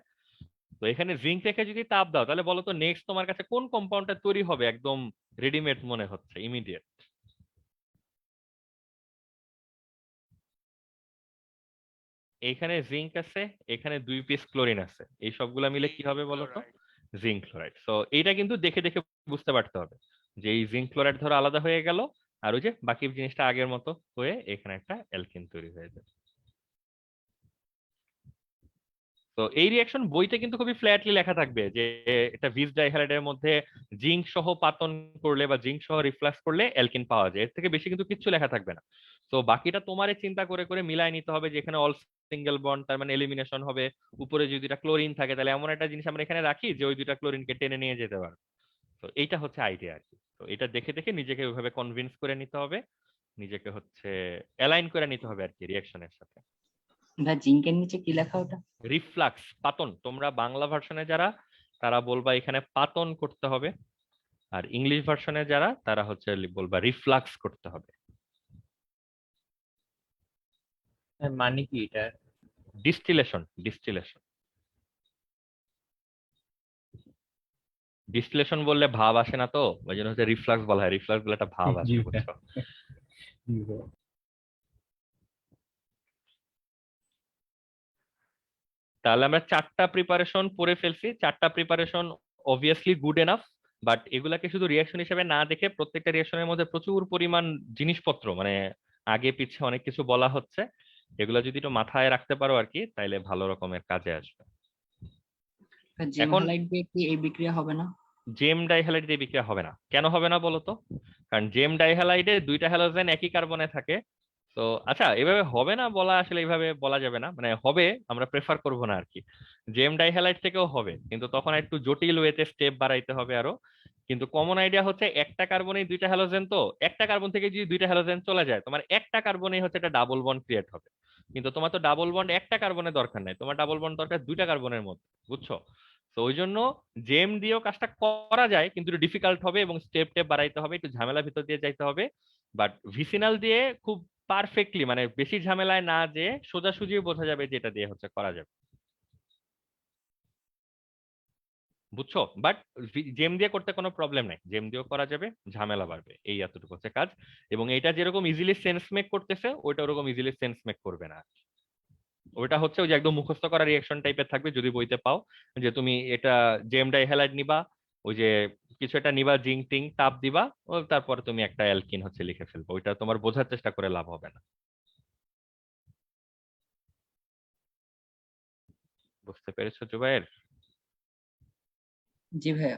তো এখানে জিঙ্ক রেখে যদি তাপ দাও, তাহলে বলো তো নেক্সট তোমার কাছে কোন কম্পাউন্ডটা তৈরি হবে একদম রেডিমেড মনে হচ্ছে ইমিডিয়েট? এখানে জিঙ্ক আছে, এখানে 2 পিস ক্লোরিন আছে, এই সবগুলা মিলে কি হবে বলো তো? Chloride। Zinc chloride. সো এইটা কিন্তু দেখে দেখে বুঝতে পারতে হবে যে এই জিঙ্ক ক্লোরাইড ধরো আলাদা হয়ে গেল, আর ওই যে বাকি জিনিসটা আগের মতো হয়ে এখানে একটা অ্যালকিন তৈরি হয়ে যাবে। তো এই রিয়াকশন বইতে কিন্তু খুবই ফ্ল্যাটলি লেখা থাকবে যে এটা ভিস ডাইহ্যালাইডের মধ্যে জিঙ্ক সহ পাতন করলে বা জিঙ্ক সহ রিফ্লাক্স করলে অ্যালকিন পাওয়া যায়, এর থেকে বেশি কিন্তু কিচ্ছু লেখা থাকবে না। তো বাকিটা তোমারে চিন্তা করে করে মিলাই নিতে হবে যে এখানে অল সিঙ্গেল বন্ড, তার মানে এলিমিনেশন হবে। উপরে যদি দুটা ক্লোরিন থাকে তাহলে এমন একটা জিনিস আমরা এখানে রাখি যে ওই দুটা ক্লোরিনকে টেনে নিয়ে যেতে পারবে। তো এইটা হচ্ছে আইডিয়া আর কি। তো এটা দেখে দেখে নিজেকে ওইভাবে কনভিন্স করে নিতে হবে, নিজেকে হচ্ছে অ্যালাইন করে নিতে হবে আর কি রিয়াকশনের সাথে। ভাই জিঙ্কের নিচে কি লেখা ওটা? রিফ্লাক্স, পাতন। তোমরা বাংলা ভার্সনে যারা তারা বলবা এখানে পাতন করতে হবে, আর ইংলিশ ভার্সনে যারা তারা হচ্ছে বলবা রিফ্লাক্স করতে হবে। মানে কি এটা? Distillation, distillation. ডিস্টিলেশন বললে ভাব আসে না, তো ওই জন্য হচ্ছে রিফ্লাক্স বলা হয়, রিফ্লাক্স বলে একটা ভাব আসে, জি ভাই। বুঝছো? জি ভাই। তাহলে আমরা 4টা প্রিপারেশন পড়ে ফেলছি। 4টা preparation obviously good enough, but এগুলাকে শুধু রিয়াকশন হিসেবে না দেখে প্রত্যেকটা রিয়াকশনের মধ্যে প্রচুর পরিমাণ জিনিসপত্র, মানে আগে পিছে অনেক কিছু বলা হচ্ছে, এগুলো যদি একটু মাথায় রাখতে পারো আর কি, তাইলে ভালো রকমের কাজে আসবে। জেম এখন হ্যালাইড দিয়ে কি এই বিক্রিয়া হবে না? জেম ডাইহ্যালাইড দিয়ে বিক্রিয়া হবে না। কেন হবে না বলো তো? কারণ জেম ডাইহ্যালাইডে 2টা হ্যালোজেন একই কার্বনে থাকে। তো আচ্ছা, এভাবে হবে না বলা আসলে এইভাবে বলা যাবে না, মানে হবে, আমরা প্রেফার করব না আর কি। জেম ডাইহ্যালাইড থেকেও হবে, কিন্তু তখন একটু জটিল ওয়েতে স্টেপ বাড়াইতে হবে আরো। কিন্তু কমন আইডিয়া হচ্ছে একটা কার্বনেই 2টা হ্যালোজেন, তো একটা কার্বন থেকে যদি 2টা হ্যালোজেন চলে যায়, তোমার একটা কার্বনেই হচ্ছে একটা ডাবল বন্ড ক্রিয়েট হবে। কিন্তু তোমার তো ডাবল বন্ড একটা কার্বনের দরকার নাই, তোমার ডাবল বন্ড দরকার 2টা কার্বনের মধ্যে, বুঝছো? তো ওই জন্য জেম দিয়েও কাজটা করা যায়, কিন্তু একটু ডিফিকাল্ট হবে এবং স্টেপ টেপ বাড়াইতে হবে, একটু ঝামেলা ভিতর দিয়ে যাইতে হবে। বাট ভিসিনাল দিয়ে খুব পারফেক্টলি, মানে বেশি ঝামেলায় না যে সোজাসুজি বোঝা যাবে যেটা দিয়ে হচ্ছে করা যাবে, বুঝছো? বাট জেম দিয়ে করতে কোনো প্রবলেম নাই, জেম দিয়েও করা যাবে, ঝামেলা বাড়বে, এই এতটুকু হচ্ছে কাজ। এবং এটা যেরকম ইজিলি সেন্স মেক করতেছে, ওইটা ওরকম ইজিলি সেন্স মেক করবে না। ওইটা হচ্ছে ওই যে একদম মুখস্থ করা রিয়াকশন টাইপের থাকবে যদি বইতে পাও, যে তুমি এটা জেম ডাইহ্যালাইড নিবা, ওই যে কিছু একটা নিবা, জিঙ্ক টিং তাপ দিবা, ও তারপরে তুমি একটা অ্যালকিন হচ্ছে লিখে ফেলবো, ওইটা তোমার বোঝার চেষ্টা করে লাভ হবে না। বুঝতে পেরেছো জুবাইর? জি ভাইয়া।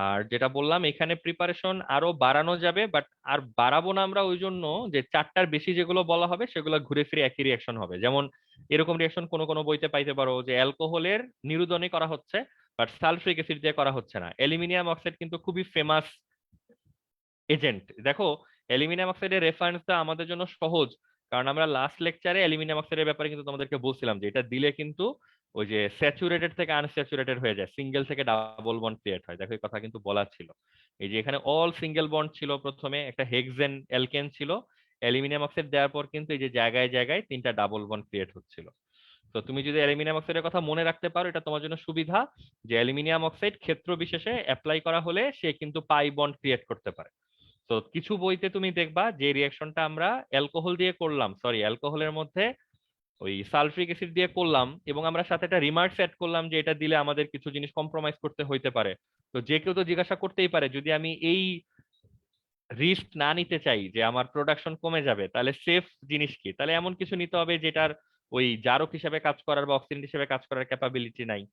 আর যেটা বললাম, এখানে প্রিপারেশন আরো বাড়ানো যাবে, বাট আর বাড়াবো না আমরা ওই জন্য যে 4টার বেশি যেগুলো বলা হবে সেগুলো ঘুরে ফিরে একই রিয়াকশন হবে। যেমন এরকম রিয়াকশন কোনো কোনো বইতে পাইতে পারো যে অ্যালকোহলের নিরুদনে করা হচ্ছে, বাট সালফ্রিক অ্যাসিড দিয়ে করা হচ্ছে না। অ্যালুমিনিয়াম অক্সাইড কিন্তু খুবই ফেমাস এজেন্ট। দেখো, অ্যালুমিনিয়াম অক্সাইডের রেফারেন্সটা আমাদের জন্য সহজ, কারণ আমরা লাস্ট লেকচারে অ্যালুমিনিয়াম অক্সাইডের ব্যাপারে কিন্তু তোমাদেরকে বলছিলাম যে এটা দিলে কিন্তু ওই যে স্যাচুরেটেড থেকে আনস্যাচুরেটেড হয়ে যায়, সিঙ্গেল থেকে ডাবল বন্ড ক্রিয়েট হয়। দেখো এই কথা কিন্তু বলা ছিল, এই যে এখানে অল সিঙ্গেল বন্ড ছিল, প্রথমে একটা হেক্সেন অ্যালকেন ছিল, অ্যালুমিনিয়াম অক্সাইড দেওয়ার পর কিন্তু এই যে জায়গায় জায়গায় 3টা ডাবল বন্ড ক্রিয়েট হচ্ছিল। তো তুমি যদি অ্যালুমিনিয়াম অক্সাইডের কথা মনে রাখতে পারো, এটা তোমার জন্য সুবিধা যে অ্যালুমিনিয়াম অক্সাইড ক্ষেত্র বিশেষে অ্যাপ্লাই করা হলে সে কিন্তু পাই বন্ড ক্রিয়েট করতে পারে। তো কিছু বইতে তুমি দেখবা যে রিয়াকশনটা আমরা অ্যালকোহল দিয়ে করলাম, সরি অ্যালকোহলের মধ্যে ওই সালফ্রিক অ্যাসিড দিয়ে করলাম, এবং আমরা সাথে একটা রিমার্কস অ্যাড করলাম যে এটা দিলে আমাদের কিছু জিনিস কম্প্রোমাইজ করতে হইতে পারে। তো যে কেউ তো জিজ্ঞাসা করতেই পারে, যদি আমি এই রিস্ক না নিতে চাই যে আমার প্রোডাকশন কমে যাবে, তাহলে সেফ জিনিস কি? তাহলে এমন কিছু নিতে হবে যেটার ওই জারক হিসেবে কাজ করার বা অক্সিডেন্ট হিসেবে কাজ করার ক্যাপাবিলিটি নাই।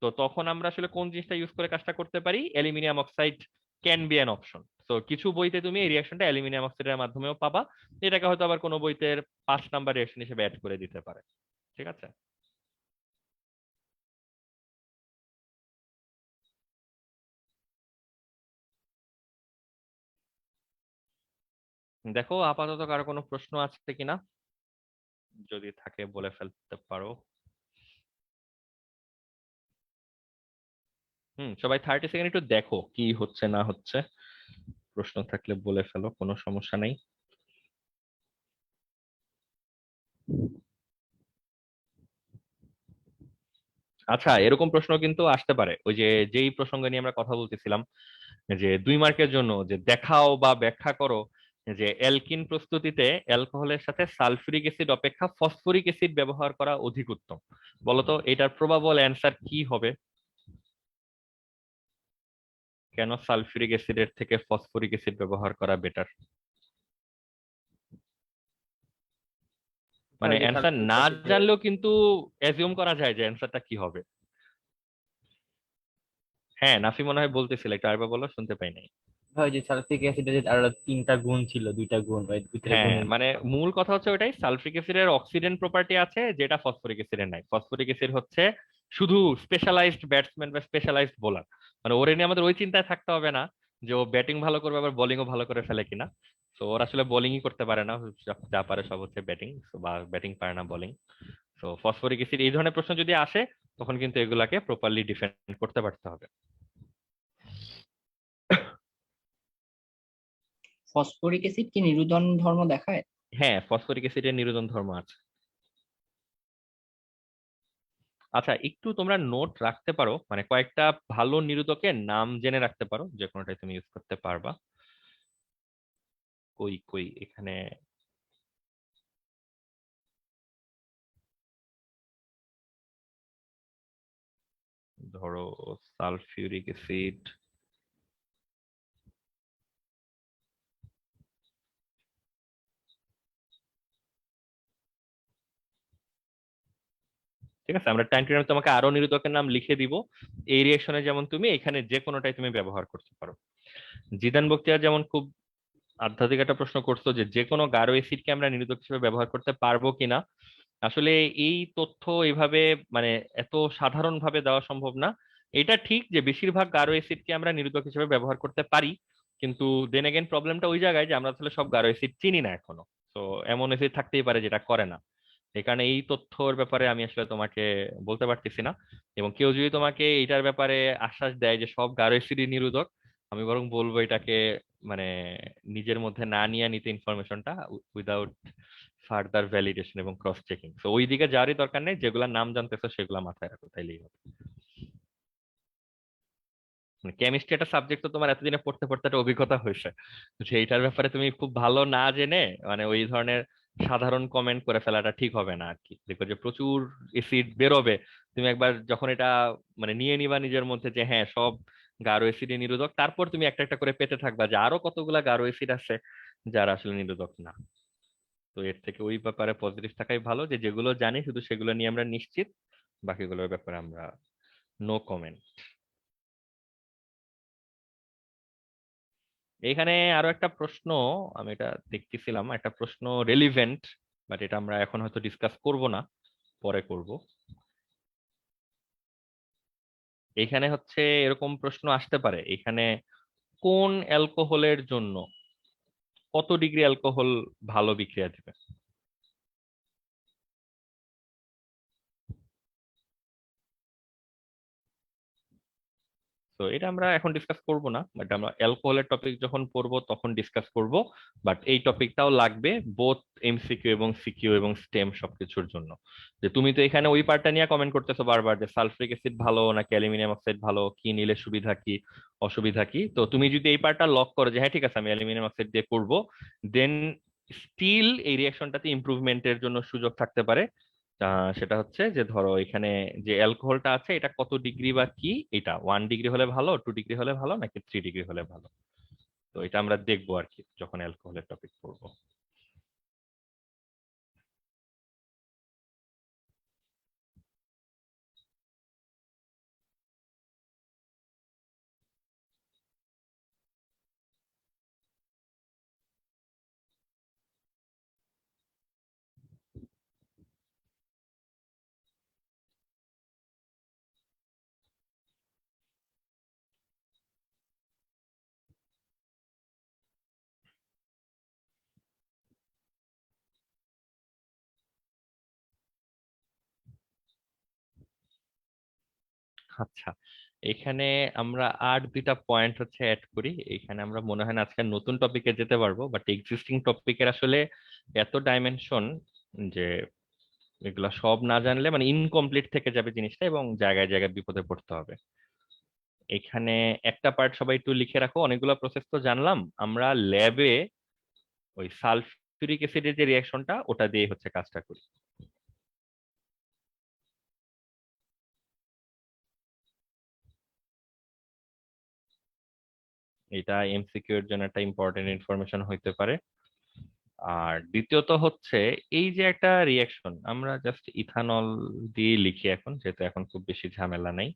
তো তখন আমরা আসলে কোন জিনিসটা ইউজ করে কাজটা করতে পারি? Aluminium oxide can be an option. তো কিছু বইতে তুমি এই রিয়াকশনটা অ্যালুমিনিয়াম অক্সাইডের মাধ্যমেও পাবা, এটাকে হয়তো আবার কোনো বইতে 5 নাম্বার রিয়াকশন হিসেবে অ্যাড করে দিতে পারে। ঠিক আছে? দেখো আপাতত কারো কোনো প্রশ্ন আছে কিনা, যদি থাকে বলে ফেলতে পারো। সবাই 30 সেকেন্ড একটু দেখো কি হচ্ছে না হচ্ছে, প্রশ্ন থাকলে বলে ফেলো, কোনো সমস্যা নেই। আচ্ছা, এরকম প্রশ্ন কিন্তু আসতে পারে, ওই যে যেই প্রসঙ্গ নিয়ে আমরা কথা বলতেছিলাম, যে 2 মার্কের জন্য যে দেখাও বা ব্যাখ্যা করো, যে অ্যালকিন প্রস্তুতিতে অ্যালকোহলের সাথে সালফিউরিক অ্যাসিড অপেক্ষা ফসফরিক অ্যাসিড ব্যবহার করা অধিক উত্তম। বলতো এটার প্রবাবল অ্যান্সার কি হবে? কেন সালফিউরিক অ্যাসিডের থেকে ফসফরিক অ্যাসিড ব্যবহার করা বেটার? মানে ওই যে অ্যান্সার সালফিউরিক না অ্যাসিডে, জানলেও কিন্তু অ্যাজিউম করা যায় যে অ্যান্সারটা কি হবে। হ্যাঁ, নাফি মনে হয় বলতেছিল, একটু আরেকবার বলো, শুনতে পাই নাই। ওই যে সালফিউরিক অ্যাসিডের আরো 3টা গুণ ছিল, 2টা গুণ, ওই ভিতরে হ্যাঁ, গুণের মানে ছিল। মূল কথা হচ্ছে ওইটাই, সালফ্রিক অ্যাসিডের অক্সিডেন্ট প্রপার্টি আছে যেটা ফসফরিক অ্যাসিডের নাই। ফসফরিক অ্যাসিড হচ্ছে শুধু স্পেশালাইজড ব্যাটসম্যান বা স্পেশালাইজড বোলার, মানে ওরে নিয়ে আমাদের ওই চিন্তায় থাকতে হবে না যে ও ব্যাটিং ভালো করবে আবার বোলিংও ভালো করে ফেলে কিনা। তো ওরা আসলে বোলিংই করতে পারে না, যা পারে সব হচ্ছে ব্যাটিং, বা ব্যাটিং পারে না বোলিং। তো ফসফরিক অ্যাসিড এই ধরনের প্রশ্ন যদি আসে তখন কিন্তু এগুলাকে প্রপারলি ডিফেন্ড করতে পারতে হবে। ফসফরিক অ্যাসিড কি নিরুদন ধর্ম দেখায়? হ্যাঁ, ফসফরিক অ্যাসিডের নিরোধন ধর্ম আছে। আচ্ছা, একটু তোমরা নোট রাখতে পারো, মানে কয়েকটা ভালো নিরোধকের নাম জেনে রাখতে পারো, যে কোনোটাই তুমি ইউজ করতে পারবা। কই কই এখানে ধরো সালফিউরিক অ্যাসিড, ঠিক আছে, আমরা টাইম টু টাইম তোমাকে আরো নিরোধকের নাম লিখে দিব। এই রিয়েকশনে যেমন তুমি এখানে যে কোনোটাই তুমি ব্যবহার করতে পারো। জিদান বখতিয়ার যেমন খুব আধ্যাত্মিক একটা প্রশ্ন করছো যে যে কোনো গাঢ় অ্যাসিডকে আমরা নিরোধক হিসেবে ব্যবহার করতে পারবো কিনা। আসলে এই তথ্য এইভাবে মানে এত সাধারণ ভাবে দেওয়া সম্ভব না। এটা ঠিক যে বেশিরভাগ গাঢ় অ্যাসিডকে আমরা নিরোধক হিসেবে ব্যবহার করতে পারি, কিন্তু দেন এগেন প্রবলেমটা ওই জায়গায় যে আমরা আসলে সব গাঢ় অ্যাসিড চিনি না এখনো। তো এমন অ্যাসিড থাকতেই পারে যেটা করে না। এই কারণে এই তথ্যর ব্যাপারে আমি আসলে তোমাকে বলতে পারতেছি না। এবং কেউ যদি তোমাকে এইটার ব্যাপারে আশ্বাস দেয় যে সব গাঢ় অ্যাসিডই নিরোধক, আমি বরং বলবো এটাকে মানে নিজের মধ্যে না নিয়ে নিতে ইনফরমেশনটা, উইদাউট ফার্দার ভ্যালিডেশন এবং ক্রস চেকিং। তো ওই দিকে যাওয়ারই দরকার নেই, যেগুলা নাম জানতেছো সেগুলা মাথায় রাখো, তাইলেই হবে। কেমিস্ট্রি একটা সাবজেক্ট তো তোমার এতদিনে পড়তে পড়তে একটা অভিজ্ঞতা হয়েছে, তো সেইটার ব্যাপারে তুমি খুব ভালো না জেনে মানে ওই ধরনের সাধারণ কমেন্ট করে ফেলাটা ঠিক হবে না আর কি। দেখো যে প্রচুর এসিড বেরোবে, তুমি একবার যখন এটা মানে নিয়ে নিবা নিজের মধ্যে যে হ্যাঁ সব গাঢ় অ্যাসিডে নিরোধক, তারপর তুমি একটা একটা করে পেতে থাকবা যে আরো কতগুলা গাঢ় অ্যাসিড আছে যারা আসলে নিরোধক না। তো এর থেকে ওই ব্যাপারে পজিটিভ থাকাই ভালো, যে যেগুলো জানি শুধু সেগুলো নিয়ে আমরা নিশ্চিত, বাকিগুলোর ব্যাপারে আমরা নো কমেন্ট। এখানে আরো একটা প্রশ্ন, আমি এটা দেখতেছিলাম, একটা প্রশ্ন রেলিভেন্ট, বাট এটা আমরা এখন হয়তো ডিসকাস করব না, পরে করব। এখানে হচ্ছে এরকম প্রশ্ন আসতে পারে, এখানে কোন অ্যালকোহলের জন্য কত ডিগ্রি অ্যালকোহল ভালো বিক্রিয়া দিবে। তো এটা আমরা এখন ডিসকাস করব না, বাট আমরা অ্যালকোহলের টপিক যখন পড়বো তখন ডিসকাস করব। বাট এই টপিকটাও লাগবে বোথ এমসিকিউ এবং সিকিউ এবং স্টেম সবকিছুর জন্য। যে তুমি তো এখানে ওই পার্টটা নিয়ে কমেন্ট করতেছো বারবার যে সালফ্রিক অ্যাসিড ভালো নাকি অ্যালুমিনিয়াম অক্সাইড ভালো, কি নিলে সুবিধা কি অসুবিধা কি। তো তুমি যদি এই পার্টটা লক করো যে হ্যাঁ ঠিক আছে আমি অ্যালুমিনিয়াম অক্সাইড দিয়ে করবো, দেন স্টিল এই রিয়াকশনটাতে ইমপ্রুভমেন্টের জন্য সুযোগ থাকতে পারে। সেটা হচ্ছে যে ধরো এখানে যে অ্যালকোহলটা আছে এটা কত ডিগ্রি বা কি, এটা 1 ডিগ্রি হলে ভালো, 2 ডিগ্রি হলে ভালো, নাকি 3 ডিগ্রি হলে ভালো। তো এটা আমরা দেখবো আর কি যখন অ্যালকোহলের টপিক পড়বো। আচ্ছা, এখানে আমরা আর দুইটা পয়েন্ট হচ্ছে অ্যাড করি। এখানে আমরা মনে হয় না আজকে নতুন টপিকে যেতে পারবো, বাট এক্সিস্টিং টপিকের আসলে এত ডাইমেনশন যে এগুলা সব না জানলে মানে ইনকমপ্লিট থেকে যাবে জিনিসটা এবং জায়গায় জায়গায় বিপদে পড়তে হবে। এখানে একটা পার্ট সবাই একটু লিখে রাখো, অনেকগুলো প্রসেস তো জানলাম আমরা ল্যাবে ওই সালফিউরিক অ্যাসিডের যে রিয়াকশনটা ওটা দিয়ে হচ্ছে কাজটা করি। এটা এমসিকিউ এর জন্য একটা ইম্পর্টেন্ট ইনফরমেশন হইতে পারে। আর দ্বিতীয়ত হচ্ছে এই যে একটা রিয়াকশন, আমরা জাস্ট ইথানল দিয়ে লিখি এখন, যেহেতু এখন খুব বেশি ঝামেলা নেই।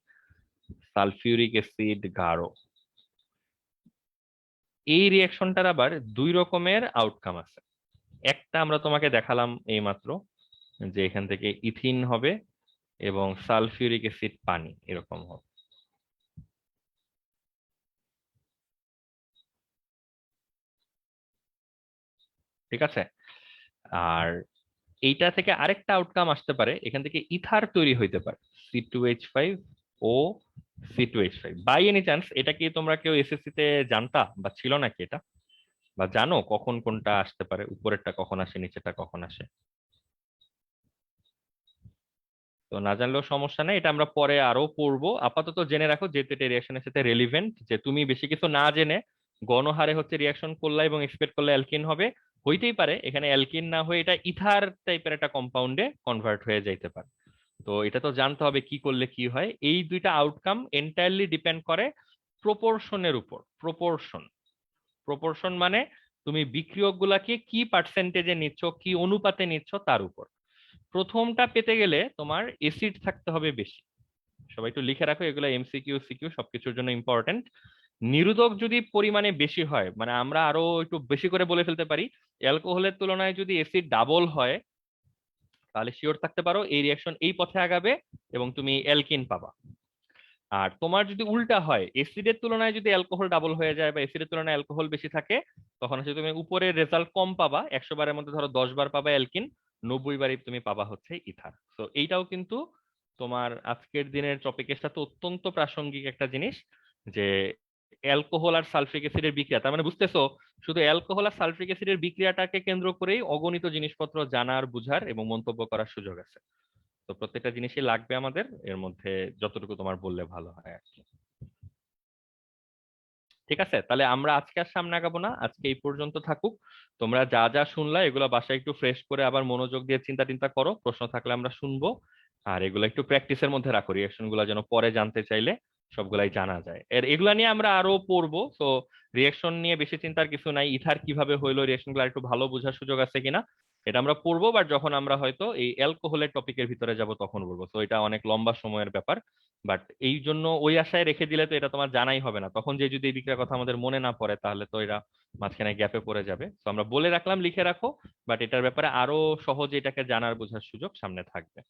সালফিউরিক অ্যাসিড গাঢ়, এই রিয়াকশনটার আবার দুই রকমের আউটকাম আছে। একটা আমরা তোমাকে দেখালাম এইমাত্র, যে এখান থেকে ইথিন হবে এবং সালফিউরিক অ্যাসিড পানি এরকম হবে। ঠিক আছে। আর এইটা থেকে আরেকটা আউটকাম আসতে পারে, এখান থেকে ইথার তৈরি হইতে পারে, C2H5 O C2H5। By any chance এটা কি তোমরা কেউ এসএসসি তে জানতা বা ছিল নাকি এটা, বা জানো কখন কোনটা আসতে পারে, উপরেরটা কখন আসে নিচেরটা কখন আসে? তো না জানলেও সমস্যা নেই, এটা আমরা পরে আরো পড়বো। আপাতত জেনে রাখো, যেহেতু এটা রিয়াকশনের সাথে রেলিভেন্ট, যে তুমি বেশি কিছু না জেনে গণহারে হচ্ছে রিয়াকশন করলে এবং এক্সপেক্ট করলে অ্যালকিন হবে, হইতেই পারে এখানে অ্যালকিন না হয়ে এটা ইথার টাইপের একটা কম্পাউন্ডে কনভার্ট হয়ে যাইতে পারে। তো এটা তো জানতে হবে কি করলে কি হয়। এই দুইটা আউটকাম এন্টায়ারলি ডিপেন্ড করে প্রপোর্শনের উপর। প্রপোর্শন মানে তুমি বিক্রিয়ক গুলাকে কি পার্সেন্টেজে নিচ্ছ, কি অনুপাতে নিচ্ছ তার উপর। প্রথমটা পেতে গেলে তোমার এসিড থাকতে হবে বেশি। সবাই একটু লিখে রাখো, এগুলো এমসিকিউ সিকিউ সবকিছুর জন্য ইম্পর্টেন্ট। নিরোধক যদি পরিমাণে বেশি হয়, মানে আমরা আরো একটু বেশি করে বলে ফেলতে পারি, অ্যালকোহলের তুলনায় যদি এসিড ডাবল হয়, তাহলে শিওর থাকতে পারো এই রিয়াকশন এই পথে আগাবে এবং তুমি অ্যালকিন পাবা। আর তোমার যদি উল্টা হয়, এসিডের তুলনায় যদি অ্যালকোহল ডাবল হয়ে যায় বা এসিডের তুলনায় অ্যালকোহল বেশি থাকে, তখন হচ্ছে তুমি উপরের রেজাল্ট কম পাবা। 100 বারের মধ্যে ধরো 10 বার পাবা অ্যালকিন, 90 বারই তুমি পাবা হচ্ছে ইথার। তো এইটাও কিন্তু তোমার আজকের দিনের টপিকের সাথে অত্যন্ত প্রাসঙ্গিক একটা জিনিস, যে অ্যালকোহল আর সালফ্রিক অ্যাসিডের বিক্রিয়া। তার মানে বুঝতেছো, শুধু অ্যালকোহল আর সালফ্রিক অ্যাসিডের বিক্রিয়াটাকে কেন্দ্র করেই অগণিত জিনিসপত্র জানার, বুঝার এবং মন্তব্য করার সুযোগ আছে। তো প্রত্যেকটা জিনিসই লাগবে আমাদের, এর মধ্যে যতটুকু তোমার বললে ভালো হয় আর কি। ঠিক আছে, তাহলে আমরা আজকে আর সামনে আগাবো না, আজকে এই পর্যন্ত থাকুক। তোমরা যা যা শুনলা এগুলো বাসায় একটু ফ্রেশ করে আবার মনোযোগ দিয়ে চিন্তা টিন্তা করো, প্রশ্ন থাকলে আমরা শুনবো। আর এগুলো একটু প্র্যাকটিসের মধ্যে রাখো, রিয়েকশন গুলো যেন পরে জানতে চাইলে সবগুলাই জানা যায়। এগুলা নিয়ে আমরা আরো পড়বো। তো রিয়েকশন নিয়ে বেশি চিন্তার কিছু নাই, ইথার কিভাবে হইলো, রিয়েকশন গুলো একটু ভালো বোঝার সুযোগ আছে কিনা এটা আমরা পড়বো, বাট যখন আমরা হয়তো এই অ্যালকোহলের টপিকের ভিতরে যাব তখন বলবো। তো এটা অনেক লম্বা সময়ের ব্যাপার। বাট এই জন্য ওই আশায় রেখে দিলে তো এটা তোমার জানাই হবে না, তখন যে যদি এই দিকটার কথা আমাদের মনে না পড়ে তাহলে তো এরা মাঝখানে গ্যাপে পড়ে যাবে। তো আমরা বলে রাখলাম, লিখে রাখো, বাট এটার ব্যাপারে আরো সহজে এটাকে জানার বোঝার সুযোগ সামনে থাকবে।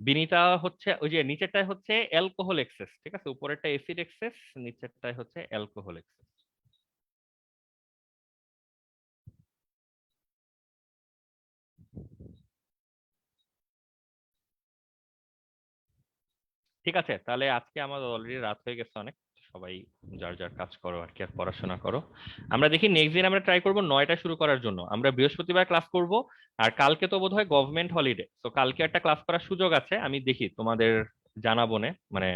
বিনিতা হচ্ছে ওই যে নিচেরটায় হচ্ছে অ্যালকোহল এক্সেস, ঠিক আছে, উপরেরটা এসিড এক্সেস, নিচেরটায় হচ্ছে অ্যালকোহল এক্সেস। ঠিক আছে, তাহলে আজকে আমাদের অলরেডি রাত হয়ে গেছে অনেক, সবাই যার যার কাজ করো আর কি, আর পড়াশোনা করো। আমরা দেখি নেক্সট দিন আমরা ট্রাই করবো 9টায় শুরু করার জন্য। আমরা বৃহস্পতিবার ক্লাস করব, আর কালকে তো বোধহয় গভর্নমেন্ট হলিডে, তো কালকে একটা ক্লাস করার সুযোগ আছে। আমি দেখি তোমাদের জানাবো নে, মানে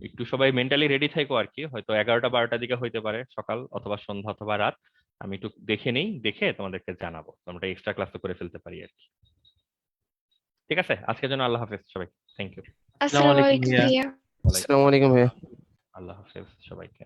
একটু সবাই মেন্টালি রেডি থেকো আর কি। হয়তো 11টা 12টার দিকে হইতে পারে, সকাল অথবা সন্ধ্যা অথবা রাত। আমি একটু দেখে নেই, দেখে তোমাদেরকে জানাবো, আমরা এক্সট্রা ক্লাস করে ফেলতে পারি আর কি। ঠিক আছে, আজকের জন্য আল্লাহ হাফেজ সবাই, থ্যাংক ইউ। আসসালামু আলাইকুম ভাইয়া। আসসালামু আলাইকুম ভাইয়া, আল্লাহ হাফেজ সবাইকে।